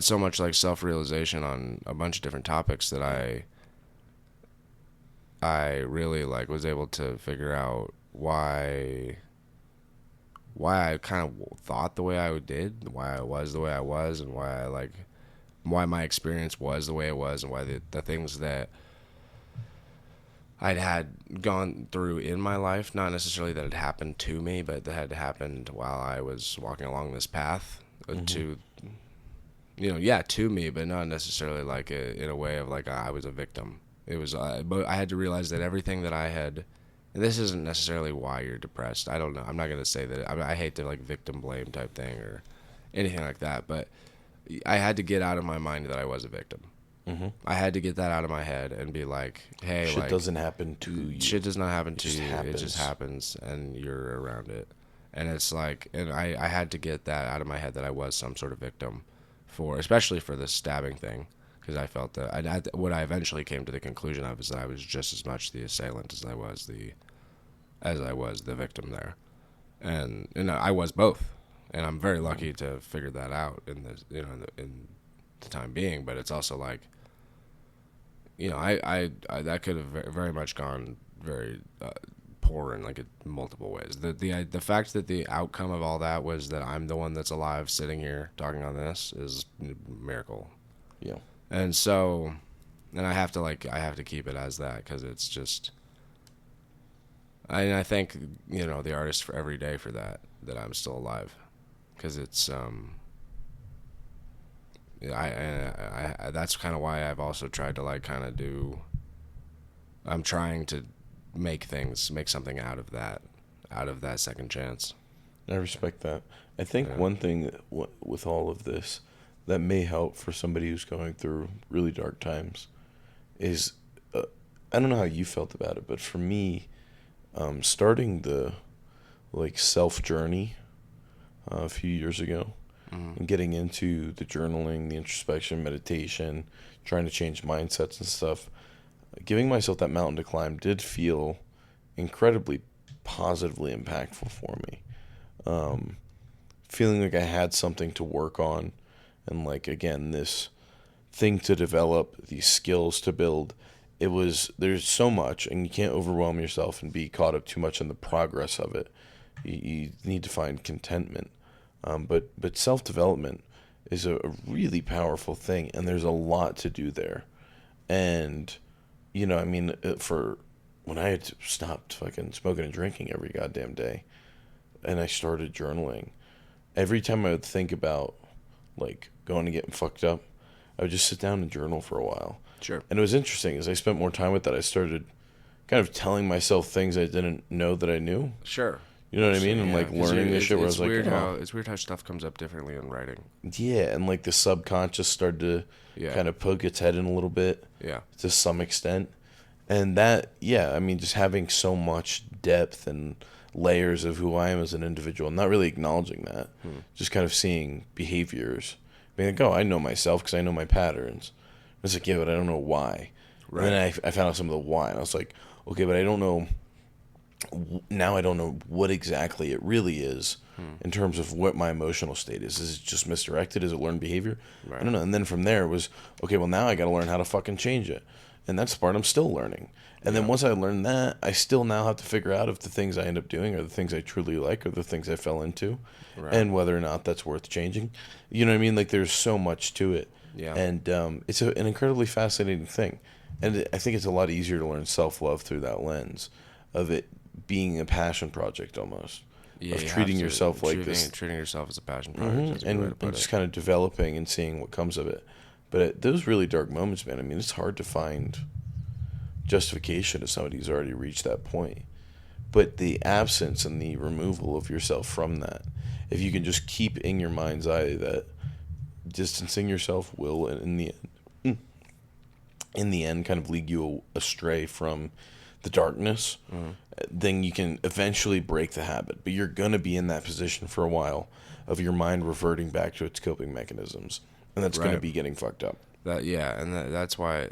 Speaker 1: so much like self-realization on a bunch of different topics that I really like was able to figure out why I kind of thought the way I did, why I was the way I was, and why my experience was the way it was, and why the things that I'd had gone through in my life, not necessarily that had happened to me, but that had happened while I was walking along this path to me, but not necessarily like in a way of like I was a victim. It was, but I had to realize that everything that I had, and this isn't necessarily why you're depressed. I don't know. I'm not gonna say that. I hate to like victim blame type thing or anything like that, but I had to get out of my mind that I was a victim.
Speaker 2: Mm-hmm.
Speaker 1: I had to get that out of my head and be like, hey,
Speaker 2: shit doesn't happen to you.
Speaker 1: Shit does not happen to you.
Speaker 2: Happens.
Speaker 1: It just happens, and you're around it. And it's like, and I had to get that out of my head that I was some sort of victim especially for the stabbing thing, because I felt that what I eventually came to the conclusion of is that I was just as much the assailant as I was the victim there, and I was both, and I'm very lucky to figure that out in the time being. But it's also like, I that could have very much gone very poor in like multiple ways. The fact that the outcome of all that was that I'm the one that's alive sitting here talking on this is a miracle.
Speaker 2: Yeah.
Speaker 1: And so, and I have to keep it as that, because it's just, I thank the artist for every day for that I'm still alive, because it's I that's kind of why I've also tried to like kind of I'm trying to make something out of that second chance.
Speaker 2: I respect that. I think one thing with all of this that may help for somebody who's going through really dark times is, I don't know how you felt about it, but for me, starting the like self journey a few years ago, and getting into the journaling, the introspection, meditation, trying to change mindsets and stuff, giving myself that mountain to climb did feel incredibly positively impactful for me. Feeling like I had something to work on, and like, again, this thing to develop, these skills to build. There's so much, and you can't overwhelm yourself and be caught up too much in the progress of it. You need to find contentment. But self-development is a really powerful thing, and there's a lot to do there. And, for when I had stopped fucking smoking and drinking every goddamn day, and I started journaling, every time I would think about, like, going and getting fucked up, I would just sit down and journal for a while.
Speaker 1: Sure.
Speaker 2: And it was interesting. As I spent more time with that, I started kind of telling myself things I didn't know that I knew.
Speaker 1: Sure.
Speaker 2: You know what I mean? And like learning this shit where I was like,
Speaker 1: it's weird how stuff comes up differently in writing.
Speaker 2: Yeah, and like the subconscious started to kind of poke its head in a little bit.
Speaker 1: Yeah.
Speaker 2: To some extent. And that, just having so much depth and layers of who I am as an individual, not really acknowledging that, just kind of seeing behaviors Being like, oh, I know myself because I know my patterns. It's like, yeah, but I don't know why. Right. And then I found out some of the why, and I was like, okay, but I don't know. Now I don't know what exactly it really is in terms of what my emotional state is. Is it just misdirected? Is it learned behavior? Right. I don't know. And then from there it was, okay, well, now I got to learn how to fucking change it. And that's the part I'm still learning. And then once I learn that, I still now have to figure out if the things I end up doing are the things I truly like or the things I fell into, and whether or not that's worth changing. You know what I mean? Like, there's so much to it.
Speaker 1: Yeah.
Speaker 2: And it's an incredibly fascinating thing. And I think it's a lot easier to learn self-love through that lens of it being a passion project almost.
Speaker 1: Yeah,
Speaker 2: of treating yourself like this.
Speaker 1: Treating yourself as a passion project.
Speaker 2: And just kind of developing and seeing what comes of it. But at those really dark moments, man, I mean, it's hard to find justification if somebody's already reached that point. But the absence and the removal of yourself from that, if you can just keep in your mind's eye that distancing yourself will, in the end, kind of lead you astray from the darkness, then you can eventually break the habit. But you're going to be in that position for a while of your mind reverting back to its coping mechanisms. And that's going to be getting fucked up.
Speaker 1: That's why.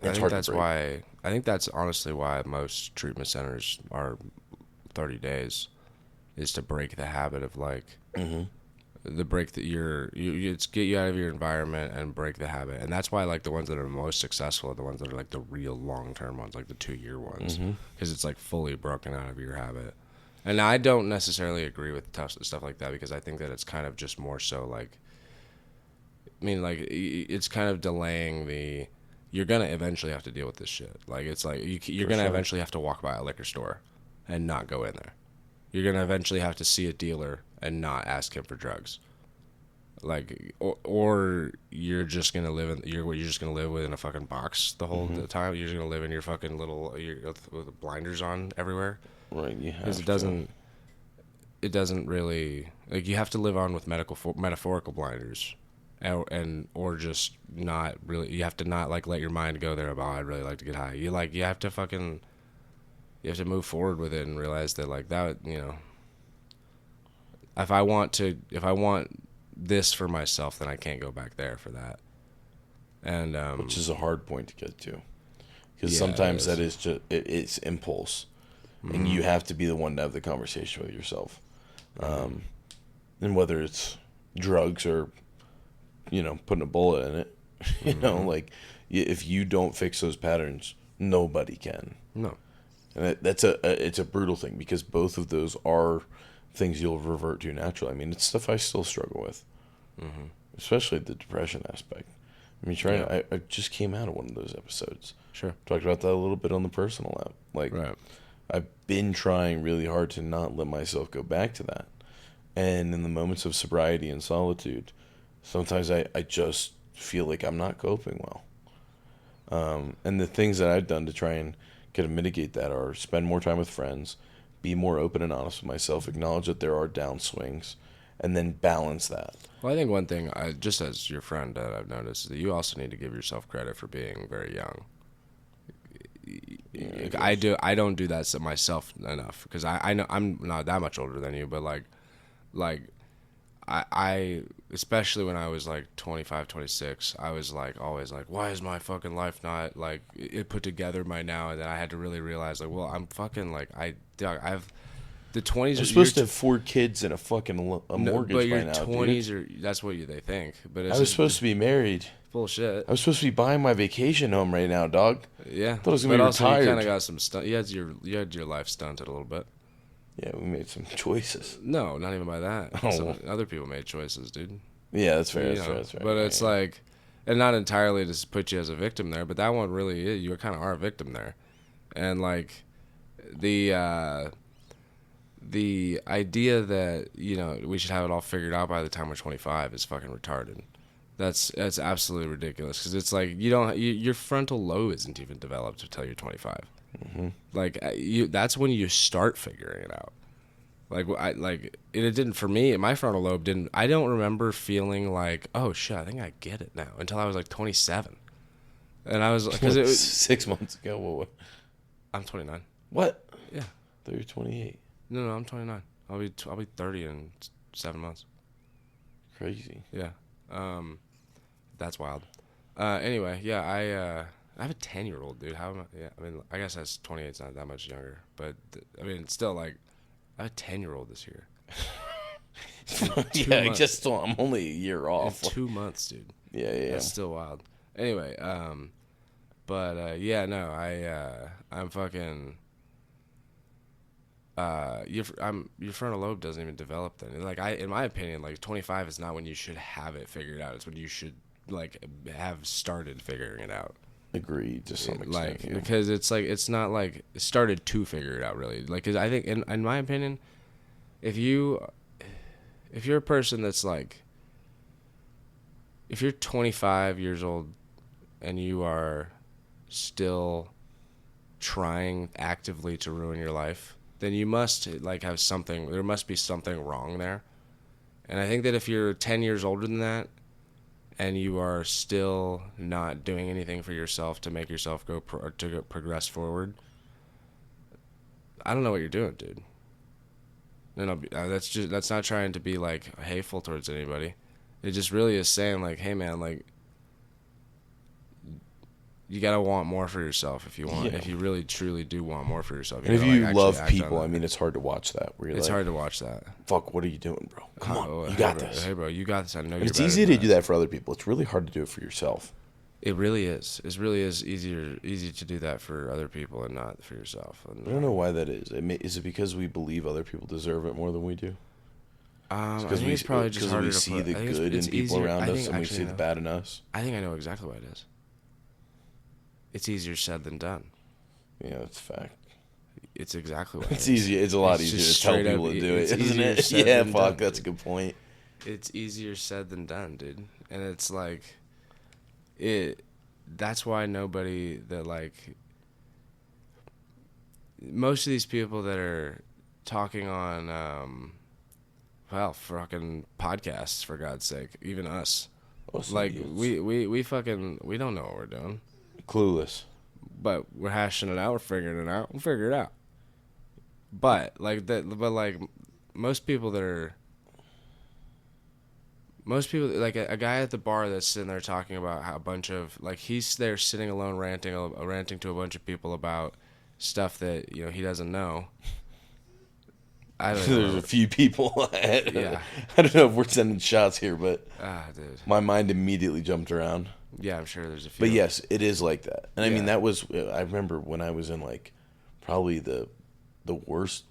Speaker 1: I think that's honestly why most treatment centers are 30 days, is to break the habit of like, the break that it's get you out of your environment and break the habit. And that's why like the ones that are most successful are the ones that are like the real long-term ones, like the 2-year ones, because it's like fully broken out of your habit. And I don't necessarily agree with tough stuff like that, because I think that it's kind of just more so like, I mean, like, it's kind of delaying the, you're going to eventually have to deal with this shit. Like, it's like, you're going to eventually have to walk by a liquor store and not go in there. You're going to eventually have to see a dealer and not ask him for drugs. Like, or you're just going to live in, you're just going to live within a fucking box the whole time. You're just going to live in your fucking little, with blinders on everywhere.
Speaker 2: Right, you have
Speaker 1: to. Because it doesn't really, like, you have to live on with metaphorical blinders. Or just not really, you have to not like let your mind go there about, I'd really like to get high. You have to move forward with it and realize that like that, you know, if I want this for myself, then I can't go back there for that. And
Speaker 2: which is a hard point to get to, because sometimes that is just it's impulse, and you have to be the one to have the conversation with yourself, and whether it's drugs or, you know, putting a bullet in it, you know, like, if you don't fix those patterns, nobody can.
Speaker 1: No.
Speaker 2: And it's a brutal thing, because both of those are things you'll revert to naturally. I mean, it's stuff I still struggle with, especially the depression aspect. I mean, I just came out of one of those episodes.
Speaker 1: Sure.
Speaker 2: Talked about that a little bit on the personal app. Like, I've been trying really hard to not let myself go back to that. And in the moments of sobriety and solitude, sometimes I just feel like I'm not coping well. And the things that I've done to try and kind of mitigate that are spend more time with friends, be more open and honest with myself, acknowledge that there are downswings, and then balance that.
Speaker 1: Well, I think one thing, just as your friend, that I've noticed, is that you also need to give yourself credit for being very young. Yeah, I don't do that to myself enough, because I know I'm not that much older than you, but like I especially when I was like 25, 26, I was like always like, why is my fucking life not like it put together by now? And then I had to really realize, like, well, I'm fucking like I've the 20s.
Speaker 2: You're supposed to have 4 kids and a fucking mortgage
Speaker 1: but your
Speaker 2: by now,
Speaker 1: 20s
Speaker 2: dude.
Speaker 1: That's what they think. But
Speaker 2: I was supposed to be married.
Speaker 1: Bullshit.
Speaker 2: I was supposed to be buying my vacation home right now, dog.
Speaker 1: Yeah.
Speaker 2: I thought I was gonna be
Speaker 1: also
Speaker 2: retired.
Speaker 1: You kind of got some stunt. You had your life stunted a little bit.
Speaker 2: Yeah, we made some choices.
Speaker 1: No, not even by that.
Speaker 2: Oh.
Speaker 1: Other people made choices, dude.
Speaker 2: Yeah, that's fair. That's fair.
Speaker 1: But it's like, and not entirely to put you as a victim there, but that one really is. You kind of are a victim there, and like the idea that, you know, we should have it all figured out by the time we're 25 is fucking retarded. That's absolutely ridiculous, because it's like your frontal lobe isn't even developed until you're 25. Like that's when you start figuring it out. It didn't for me. My frontal lobe didn't. I don't remember feeling like, oh shit, I think I get it now, until I was like 27, and I was because it was
Speaker 2: 6 months ago. What?
Speaker 1: I'm 29.
Speaker 2: What?
Speaker 1: Yeah.
Speaker 2: I thought you were 28.
Speaker 1: No, I'm 29. I'll be 30 in 7 months.
Speaker 2: Crazy.
Speaker 1: Yeah. That's wild. Anyway, yeah, I have a 10-year-old, dude. How am I? Yeah, I mean, I guess that's 28's not that much younger, but I mean, it's still like I have a 10-year-old this year.
Speaker 2: Yeah,
Speaker 1: months.
Speaker 2: just I'm only a year off.
Speaker 1: In 2 months, dude.
Speaker 2: Yeah.
Speaker 1: That's still wild. Anyway, yeah, no, I'm fucking. Your frontal lobe doesn't even develop then. Like in my opinion, like 25 is not when you should have it figured out. It's when you should like have started figuring it out.
Speaker 2: Agreed to some extent.
Speaker 1: Like because it's like it's not like started to figure it out really. Like 'cause I think in my opinion, if you're a person that's like, if you're 25 years old and you are still trying actively to ruin your life, then you must like have something. There must be something wrong there. And I think that if you're 10 years older than that, and you are still not doing anything for yourself to make yourself progress forward, I don't know what you're doing, dude. No, that's not trying to be like hateful towards anybody. It just really is saying like, hey man, like you gotta want more for yourself if you want.
Speaker 2: Yeah.
Speaker 1: If you really truly do want more for yourself.
Speaker 2: And if you love people, I mean, it's hard to watch that. Where you're
Speaker 1: it's
Speaker 2: like,
Speaker 1: hard to watch that.
Speaker 2: Fuck, what are you doing, bro? Come on, you got this.
Speaker 1: Hey, bro, you got this. I know.
Speaker 2: And it's easy to do that for other people. It's really hard to do it for yourself.
Speaker 1: It really is. It really is easy to do that for other people and not for yourself. And,
Speaker 2: I don't know why that is. Is it because we believe other people deserve it more than we do?
Speaker 1: I think it's probably just harder to
Speaker 2: see the good in people around us, and we see the bad in us.
Speaker 1: I think I know exactly what it is. It's easier said than done.
Speaker 2: Yeah, that's a fact.
Speaker 1: It's exactly what
Speaker 2: it's easy. It's a lot easier to tell people to do it, isn't it? Yeah, fuck, that's a good point.
Speaker 1: It's easier said than done, dude. And it's like, that's why nobody that like, most of these people that are talking on, fucking podcasts, for God's sake, even us. Like, we fucking, we don't know what we're doing.
Speaker 2: Clueless.
Speaker 1: But we're hashing it out. We're figuring it out. We'll figure it out. But like most people, like a guy at the bar that's sitting there talking about how a bunch of like he's there sitting alone ranting to a bunch of people about stuff that he doesn't know. I don't know.
Speaker 2: There's a few people.
Speaker 1: Yeah.
Speaker 2: I don't know if we're sending shots here, but
Speaker 1: dude,
Speaker 2: my mind immediately jumped around.
Speaker 1: Yeah, I'm sure there's a few.
Speaker 2: But yes, it is like that. And I mean, that was, I remember when I was in like probably the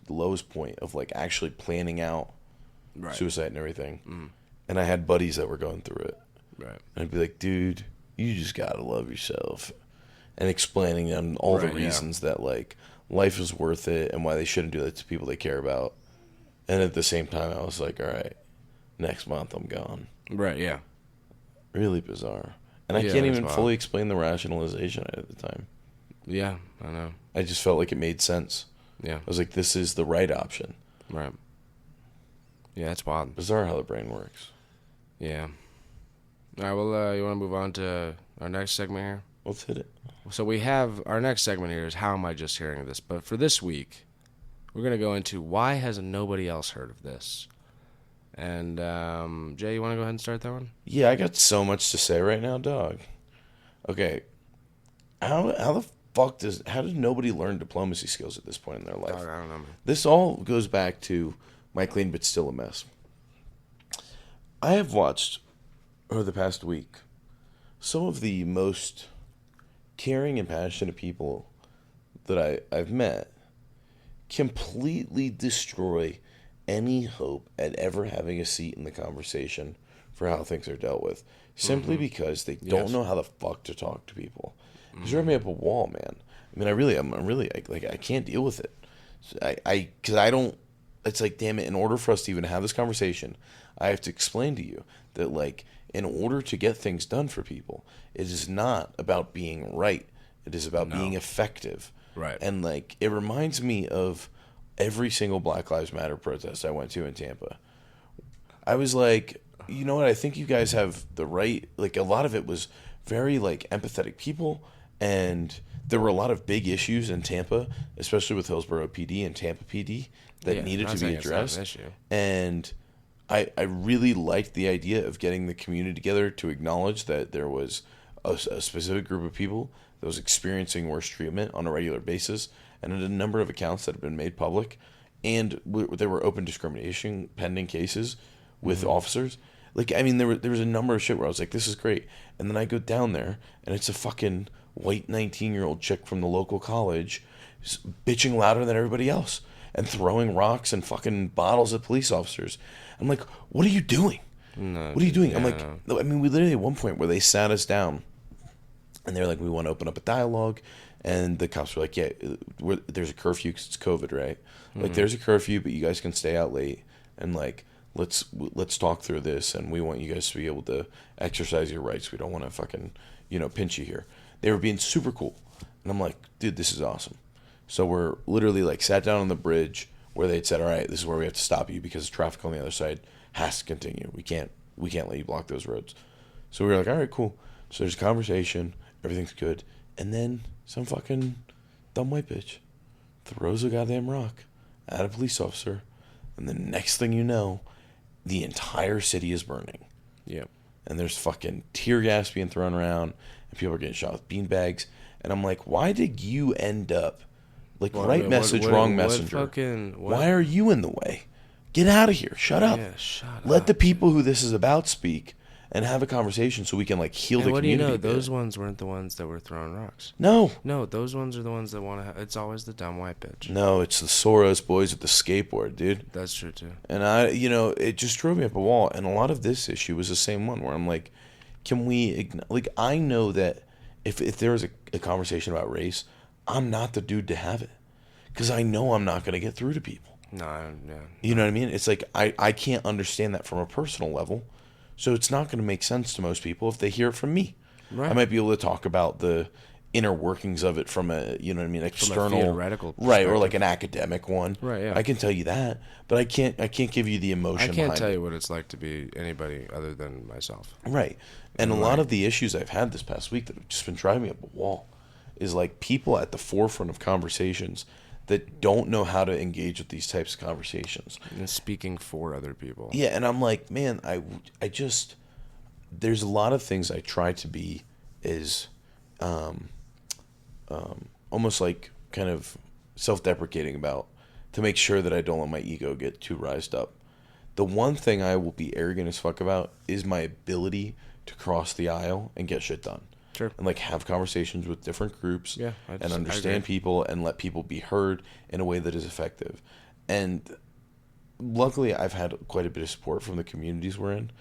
Speaker 2: lowest point of like actually planning out suicide and everything. Mm. And I had buddies that were going through it. Right. And I'd be like, dude, you just gotta love yourself. And explaining them all the reasons that like life is worth it and why they shouldn't do that to people they care about. And at the same time, I was like, all right, next month I'm gone.
Speaker 1: Right, yeah.
Speaker 2: Really bizarre. And I can't even fully explain the rationalization at the time.
Speaker 1: Yeah, I know.
Speaker 2: I just felt like it made sense.
Speaker 1: Yeah.
Speaker 2: I was like, this is the right option.
Speaker 1: Right. Yeah, it's wild.
Speaker 2: Bizarre how the brain works.
Speaker 1: Yeah. All right, well, you want to move on to our next segment here?
Speaker 2: Let's hit it.
Speaker 1: So we have, our next segment here is How Am I Just Hearing This? But for this week, we're going to go into why has nobody else heard of this? And, Jay, you want to go ahead and start that one?
Speaker 2: Yeah, I got so much to say right now, dog. Okay. How the fuck how did nobody learn diplomacy skills at this point in their life?
Speaker 1: Dog, I don't know. Man.
Speaker 2: This all goes back to My Clean But Still a Mess. I have watched, over the past week, some of the most caring and passionate people that I've met completely destroy any hope at ever having a seat in the conversation for how things are dealt with, simply because they don't know how the fuck to talk to people. It's driven me up a wall, man. I mean, I'm really I can't deal with it. Because I don't. It's like, damn it. In order for us to even have this conversation, I have to explain to you that, like, in order to get things done for people, it is not about being right. It is about being effective.
Speaker 1: Right.
Speaker 2: And like, it reminds me of every single Black Lives Matter protest I went to in Tampa. I was like, you know what? I think you guys have the right. Like, a lot of it was very like empathetic people, and there were a lot of big issues in Tampa, especially with Hillsborough PD and Tampa PD, that needed to be addressed. And I really liked the idea of getting the community together to acknowledge that there was a specific group of people that was experiencing worse treatment on a regular basis, and a number of accounts that have been made public, and there were open discrimination pending cases with officers. Like, I mean, there was a number of shit where I was like, this is great. And then I go down there, and it's a fucking white 19-year-old chick from the local college bitching louder than everybody else and throwing rocks and fucking bottles at police officers. I'm like, what are you doing?
Speaker 1: No,
Speaker 2: What are you doing? I'm
Speaker 1: yeah,
Speaker 2: like, I mean, we literally at one point where they sat us down, and they're like, we want to open up a dialogue. And the cops were like, yeah, there's a curfew because it's COVID, right? Like, there's a curfew, but you guys can stay out late. And, like, let's talk through this, and we want you guys to be able to exercise your rights. We don't want to fucking, pinch you here. They were being super cool. And I'm like, dude, this is awesome. So we're literally, like, sat down on the bridge where they'd said, all right, this is where we have to stop you because traffic on the other side has to continue. We can't let you block those roads. So we were like, all right, cool. So there's a conversation. Everything's good. And then some fucking dumb white bitch throws a goddamn rock at a police officer. And the next thing you know, the entire city is burning.
Speaker 1: Yep.
Speaker 2: And there's fucking tear gas being thrown around, and people are getting shot with beanbags. And I'm like, why did you end up, like, right message, wrong messenger? Why are you in the way? Get out of here. Shut up.
Speaker 1: Yeah, shut
Speaker 2: Let
Speaker 1: up.
Speaker 2: the people who this is about speak and have a conversation so we can, like, heal the
Speaker 1: What do you
Speaker 2: community.
Speaker 1: know? Those ones weren't the ones that were throwing rocks.
Speaker 2: No.
Speaker 1: No, those ones are the ones that want to. It's always the dumb white bitch.
Speaker 2: No, it's the Soros boys with the skateboard, dude.
Speaker 1: That's true too.
Speaker 2: And it just drove me up a wall. And a lot of this issue was the same one where I'm like, can we, like, I know that if there was a conversation about race, I'm not the dude to have it. Because I know I'm not going to get through to people.
Speaker 1: No, yeah.
Speaker 2: You know what I mean? It's like, I can't understand that from a personal level. So it's not going to make sense to most people if they hear it from me.
Speaker 1: Right.
Speaker 2: I might be able to talk about the inner workings of it from a, external,
Speaker 1: theoretical
Speaker 2: right, or
Speaker 1: perspective.
Speaker 2: like an academic one.
Speaker 1: Right, yeah.
Speaker 2: I can tell you that, but I can't give you the emotion.
Speaker 1: I can't tell
Speaker 2: it.
Speaker 1: you what it's like to be anybody other than myself.
Speaker 2: Right. And a lot of the issues I've had this past week that have just been driving me up a wall is like people at the forefront of conversations that don't know how to engage with these types of conversations.
Speaker 1: And speaking for other people.
Speaker 2: Yeah, and I'm like, man, I just, there's a lot of things I try to be is almost like kind of self-deprecating about to make sure that I don't let my ego get too rised up. The one thing I will be arrogant as fuck about is my ability to cross the aisle and get shit done.
Speaker 1: Sure.
Speaker 2: And like have conversations with different groups and
Speaker 1: I
Speaker 2: understand
Speaker 1: agree.
Speaker 2: people and let people be heard in a way that is effective. And luckily I've had quite a bit of support from the communities we're in,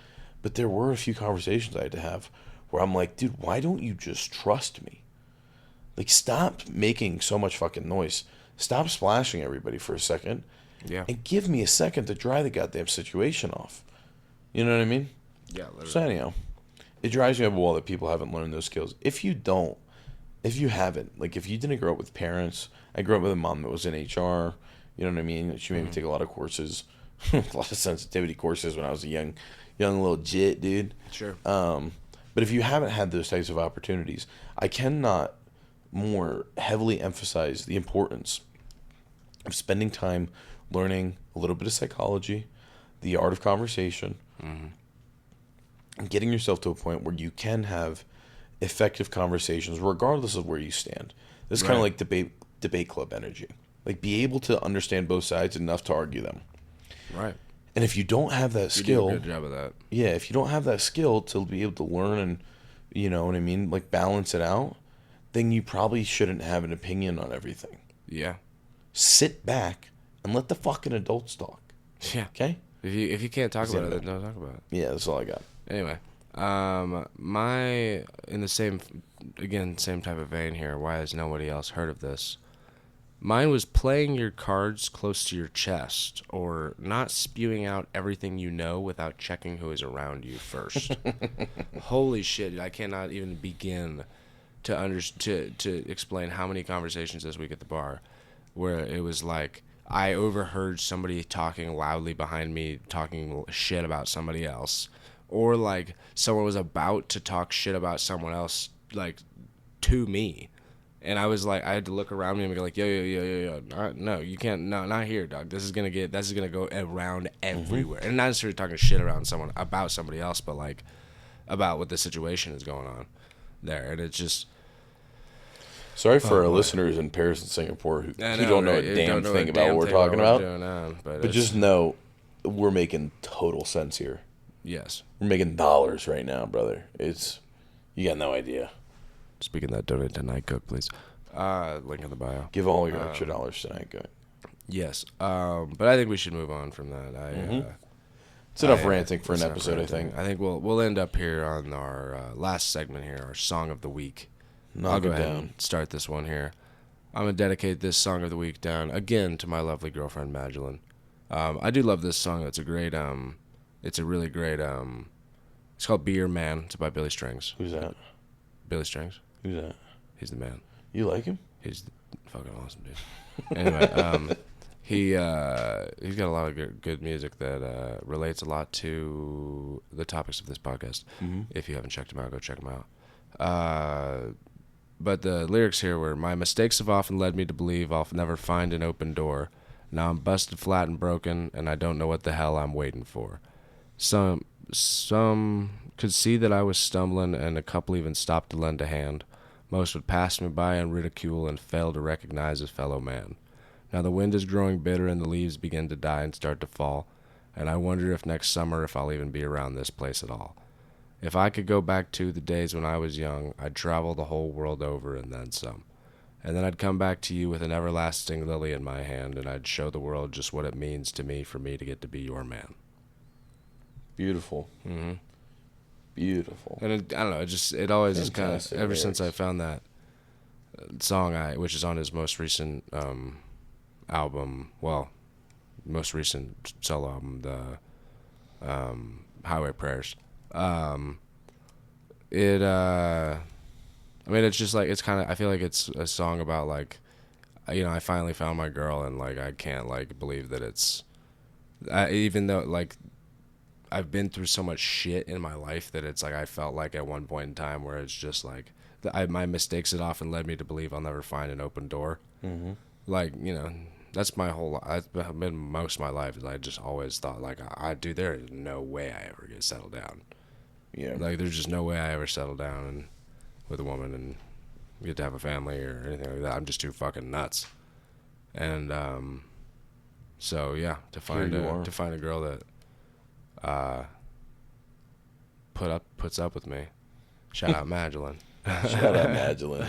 Speaker 2: but there were a few conversations I had to have where I'm like, dude, why don't you just trust me? Like, stop making so much fucking noise. Stop splashing everybody for a second.
Speaker 1: Yeah.
Speaker 2: And give me a second to dry the goddamn situation off. You know what I mean?
Speaker 1: Yeah, literally.
Speaker 2: So anyhow, it drives me up a wall that people haven't learned those skills. If you haven't, like if you didn't grow up with parents, I grew up with a mom that was in HR, you know what I mean? She made me take a lot of courses, a lot of sensitivity courses when I was a young little jit, dude.
Speaker 1: Sure.
Speaker 2: But if you haven't had those types of opportunities, I cannot more heavily emphasize the importance of spending time learning a little bit of psychology, the art of conversation, and getting yourself to a point where you can have effective conversations regardless of where you stand. This is kind of like debate club energy. Like, be able to understand both sides enough to argue them.
Speaker 1: Right.
Speaker 2: And if you don't have that skill,
Speaker 1: You do a good job of that.
Speaker 2: yeah, if you don't have that skill to be able to learn and, you know what I mean, like balance it out, then you probably shouldn't have an opinion on everything.
Speaker 1: Yeah.
Speaker 2: Sit back and let the fucking adults talk.
Speaker 1: Yeah.
Speaker 2: Okay?
Speaker 1: If you can't talk about it, then don't talk about it.
Speaker 2: Yeah, that's all I got.
Speaker 1: Anyway, in the same type of vein here. Why has nobody else heard of this? Mine was playing your cards close to your chest, or not spewing out everything you know without checking who is around you first. Holy shit! I cannot even begin to explain how many conversations this week at the bar, where it was like I overheard somebody talking loudly behind me, talking shit about somebody else, or like someone was about to talk shit about someone else, like to me. And I was like, I had to look around me and be like, yo. No, you can't. No, not here, dog. This is gonna go around everywhere. And not necessarily talking shit about somebody else, but like about what the situation is going on there. And it's just.
Speaker 2: Sorry for our listeners in Paris and Singapore who don't know a damn thing about what we're talking about. But just know we're making total sense here.
Speaker 1: Yes.
Speaker 2: We're making dollars right now, brother. You got no idea.
Speaker 1: Speaking of that, donate to Night Cook, please. Link in the bio.
Speaker 2: Give all your extra dollars to Night Cook.
Speaker 1: Yes. But I think we should move on from that.
Speaker 2: It's enough ranting for an episode, I think.
Speaker 1: I think we'll end up here on our last segment here, our Song of the Week.
Speaker 2: I'll go ahead and
Speaker 1: start this one here. I'm going to dedicate this Song of the Week down, again, to my lovely girlfriend, Magdalene. I do love this song. It's a really great, it's called Be Your Man. It's by Billy Strings.
Speaker 2: Who's that?
Speaker 1: Billy Strings.
Speaker 2: Who's that?
Speaker 1: He's the man.
Speaker 2: You like him?
Speaker 1: He's fucking awesome, dude. Anyway, he's got a lot of good music that relates a lot to the topics of this podcast. Mm-hmm. If you haven't checked him out, go check him out. But the lyrics here were, my mistakes have often led me to believe I'll never find an open door. Now I'm busted flat and broken, and I don't know what the hell I'm waiting for. Some could see that I was stumbling, and a couple even stopped to lend a hand. Most would pass me by and ridicule and fail to recognize a fellow man. Now the wind is growing bitter, and the leaves begin to die and start to fall, and I wonder if next summer if I'll even be around this place at all. If I could go back to the days when I was young, I'd travel the whole world over and then some. And then I'd come back to you with an everlasting lily in my hand, and I'd show the world just what it means to me for me to get to be your man.
Speaker 2: Beautiful.
Speaker 1: Mm-hmm.
Speaker 2: Beautiful.
Speaker 1: And I don't know, it always is kind of, ever since I found that song, which is on his most recent album, most recent solo album, the Highway Prayers. It's just like, it's kind of, I feel like it's a song about like, I finally found my girl, and like I can't like believe that it's, even though like I've been through so much shit in my life that it's like I felt like at one point in time where it's just like my mistakes had often led me to believe I'll never find an open door. Mm-hmm. Like, that's my whole. I've been most of my life is I just always thought like there is no way I ever get settled down.
Speaker 2: Yeah. Like
Speaker 1: there's just no way I ever settle down with a woman and get to have a family or anything like that. I'm just too fucking nuts. And so yeah, to find a girl that puts up with me. Shout out Magdalene.
Speaker 2: Shout out Magdalene.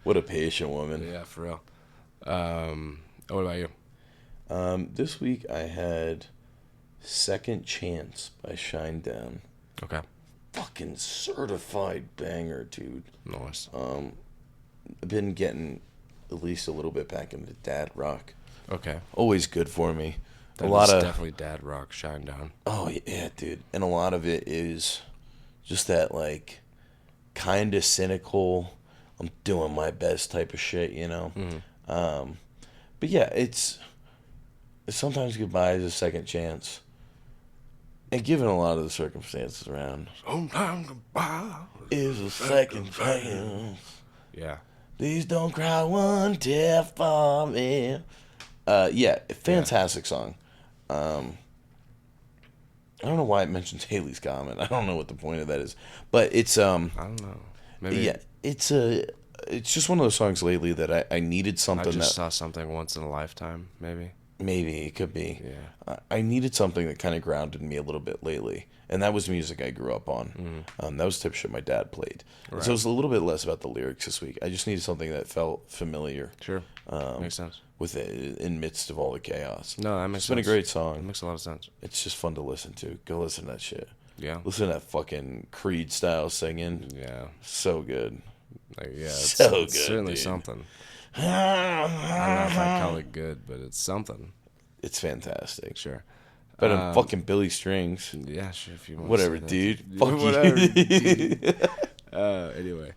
Speaker 2: What a patient woman.
Speaker 1: Yeah, for real. What about you?
Speaker 2: This week I had Second Chance by Shinedown.
Speaker 1: Okay.
Speaker 2: Fucking certified banger, dude.
Speaker 1: Nice.
Speaker 2: I've been getting at least a little bit back into dad rock.
Speaker 1: Okay.
Speaker 2: Always good for me.
Speaker 1: Definitely dad rock, Shinedown.
Speaker 2: Oh yeah, dude. And a lot of it is just that like kind of cynical, I'm doing my best type of shit, Mm-hmm. But yeah, it's sometimes goodbye is a second chance. And given a lot of the circumstances around,
Speaker 1: sometimes goodbye
Speaker 2: is a second chance.
Speaker 1: Yeah.
Speaker 2: Please don't cry one tear for me. Yeah, fantastic song. I don't know why it mentions Haley's comment. I don't know what the point of that is, but it's
Speaker 1: I don't know. Maybe.
Speaker 2: Yeah, it's just one of those songs lately that I needed something.
Speaker 1: I just saw something once in a lifetime.
Speaker 2: Maybe it could be.
Speaker 1: Yeah.
Speaker 2: I needed something that kind of grounded me a little bit lately, and that was music I grew up on. Mm-hmm. That was the type of shit my dad played. Right. So it was a little bit less about the lyrics this week. I just needed something that felt familiar.
Speaker 1: Sure. Makes sense.
Speaker 2: With it in midst of all the chaos.
Speaker 1: No, that makes sense.
Speaker 2: It's been a great song.
Speaker 1: It makes a lot of sense.
Speaker 2: It's just fun to listen to. Go listen to that shit.
Speaker 1: Yeah.
Speaker 2: Listen to that fucking Creed style singing.
Speaker 1: Yeah.
Speaker 2: So good.
Speaker 1: It's
Speaker 2: good.
Speaker 1: Certainly
Speaker 2: dude.
Speaker 1: Something. I don't know if I call it good, but it's something.
Speaker 2: It's fantastic.
Speaker 1: Sure.
Speaker 2: Better than fucking Billy Strings.
Speaker 1: Yeah, sure. If you want
Speaker 2: whatever,
Speaker 1: to
Speaker 2: dude.
Speaker 1: Fuck
Speaker 2: whatever,
Speaker 1: dude. Anyway.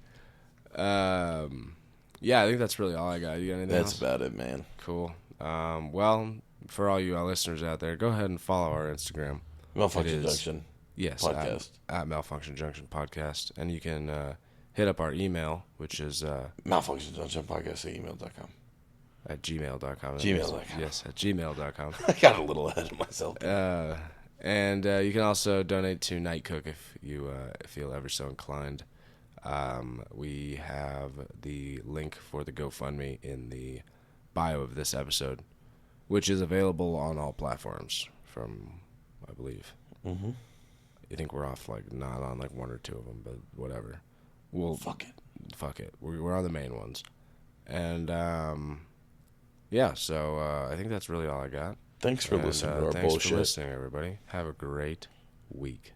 Speaker 1: Yeah, I think that's really all I got. You got anything else?
Speaker 2: That's about it, man.
Speaker 1: Cool. Well, for all you listeners out there, go ahead and follow our Instagram.
Speaker 2: Malfunction Junction.
Speaker 1: Yes.
Speaker 2: Podcast.
Speaker 1: At Malfunction Junction Podcast. And you can hit up our email, which is
Speaker 2: Malfunction Junction Podcast at email.com.
Speaker 1: at gmail.com.
Speaker 2: Gmail.com.
Speaker 1: Yes, at gmail.com.
Speaker 2: I got a little ahead of myself.
Speaker 1: And you can also donate to Night Cook if you feel ever so inclined. We have the link for the GoFundMe in the bio of this episode, which is available on all platforms from, I believe.
Speaker 2: Mm-hmm.
Speaker 1: I think we're off, like, not on, like, one or two of them, but whatever.
Speaker 2: Fuck it.
Speaker 1: We're on the main ones. And, yeah, so I think that's really all I got.
Speaker 2: Thanks for listening to our
Speaker 1: thanks
Speaker 2: bullshit.
Speaker 1: for listening, everybody. Have a great week.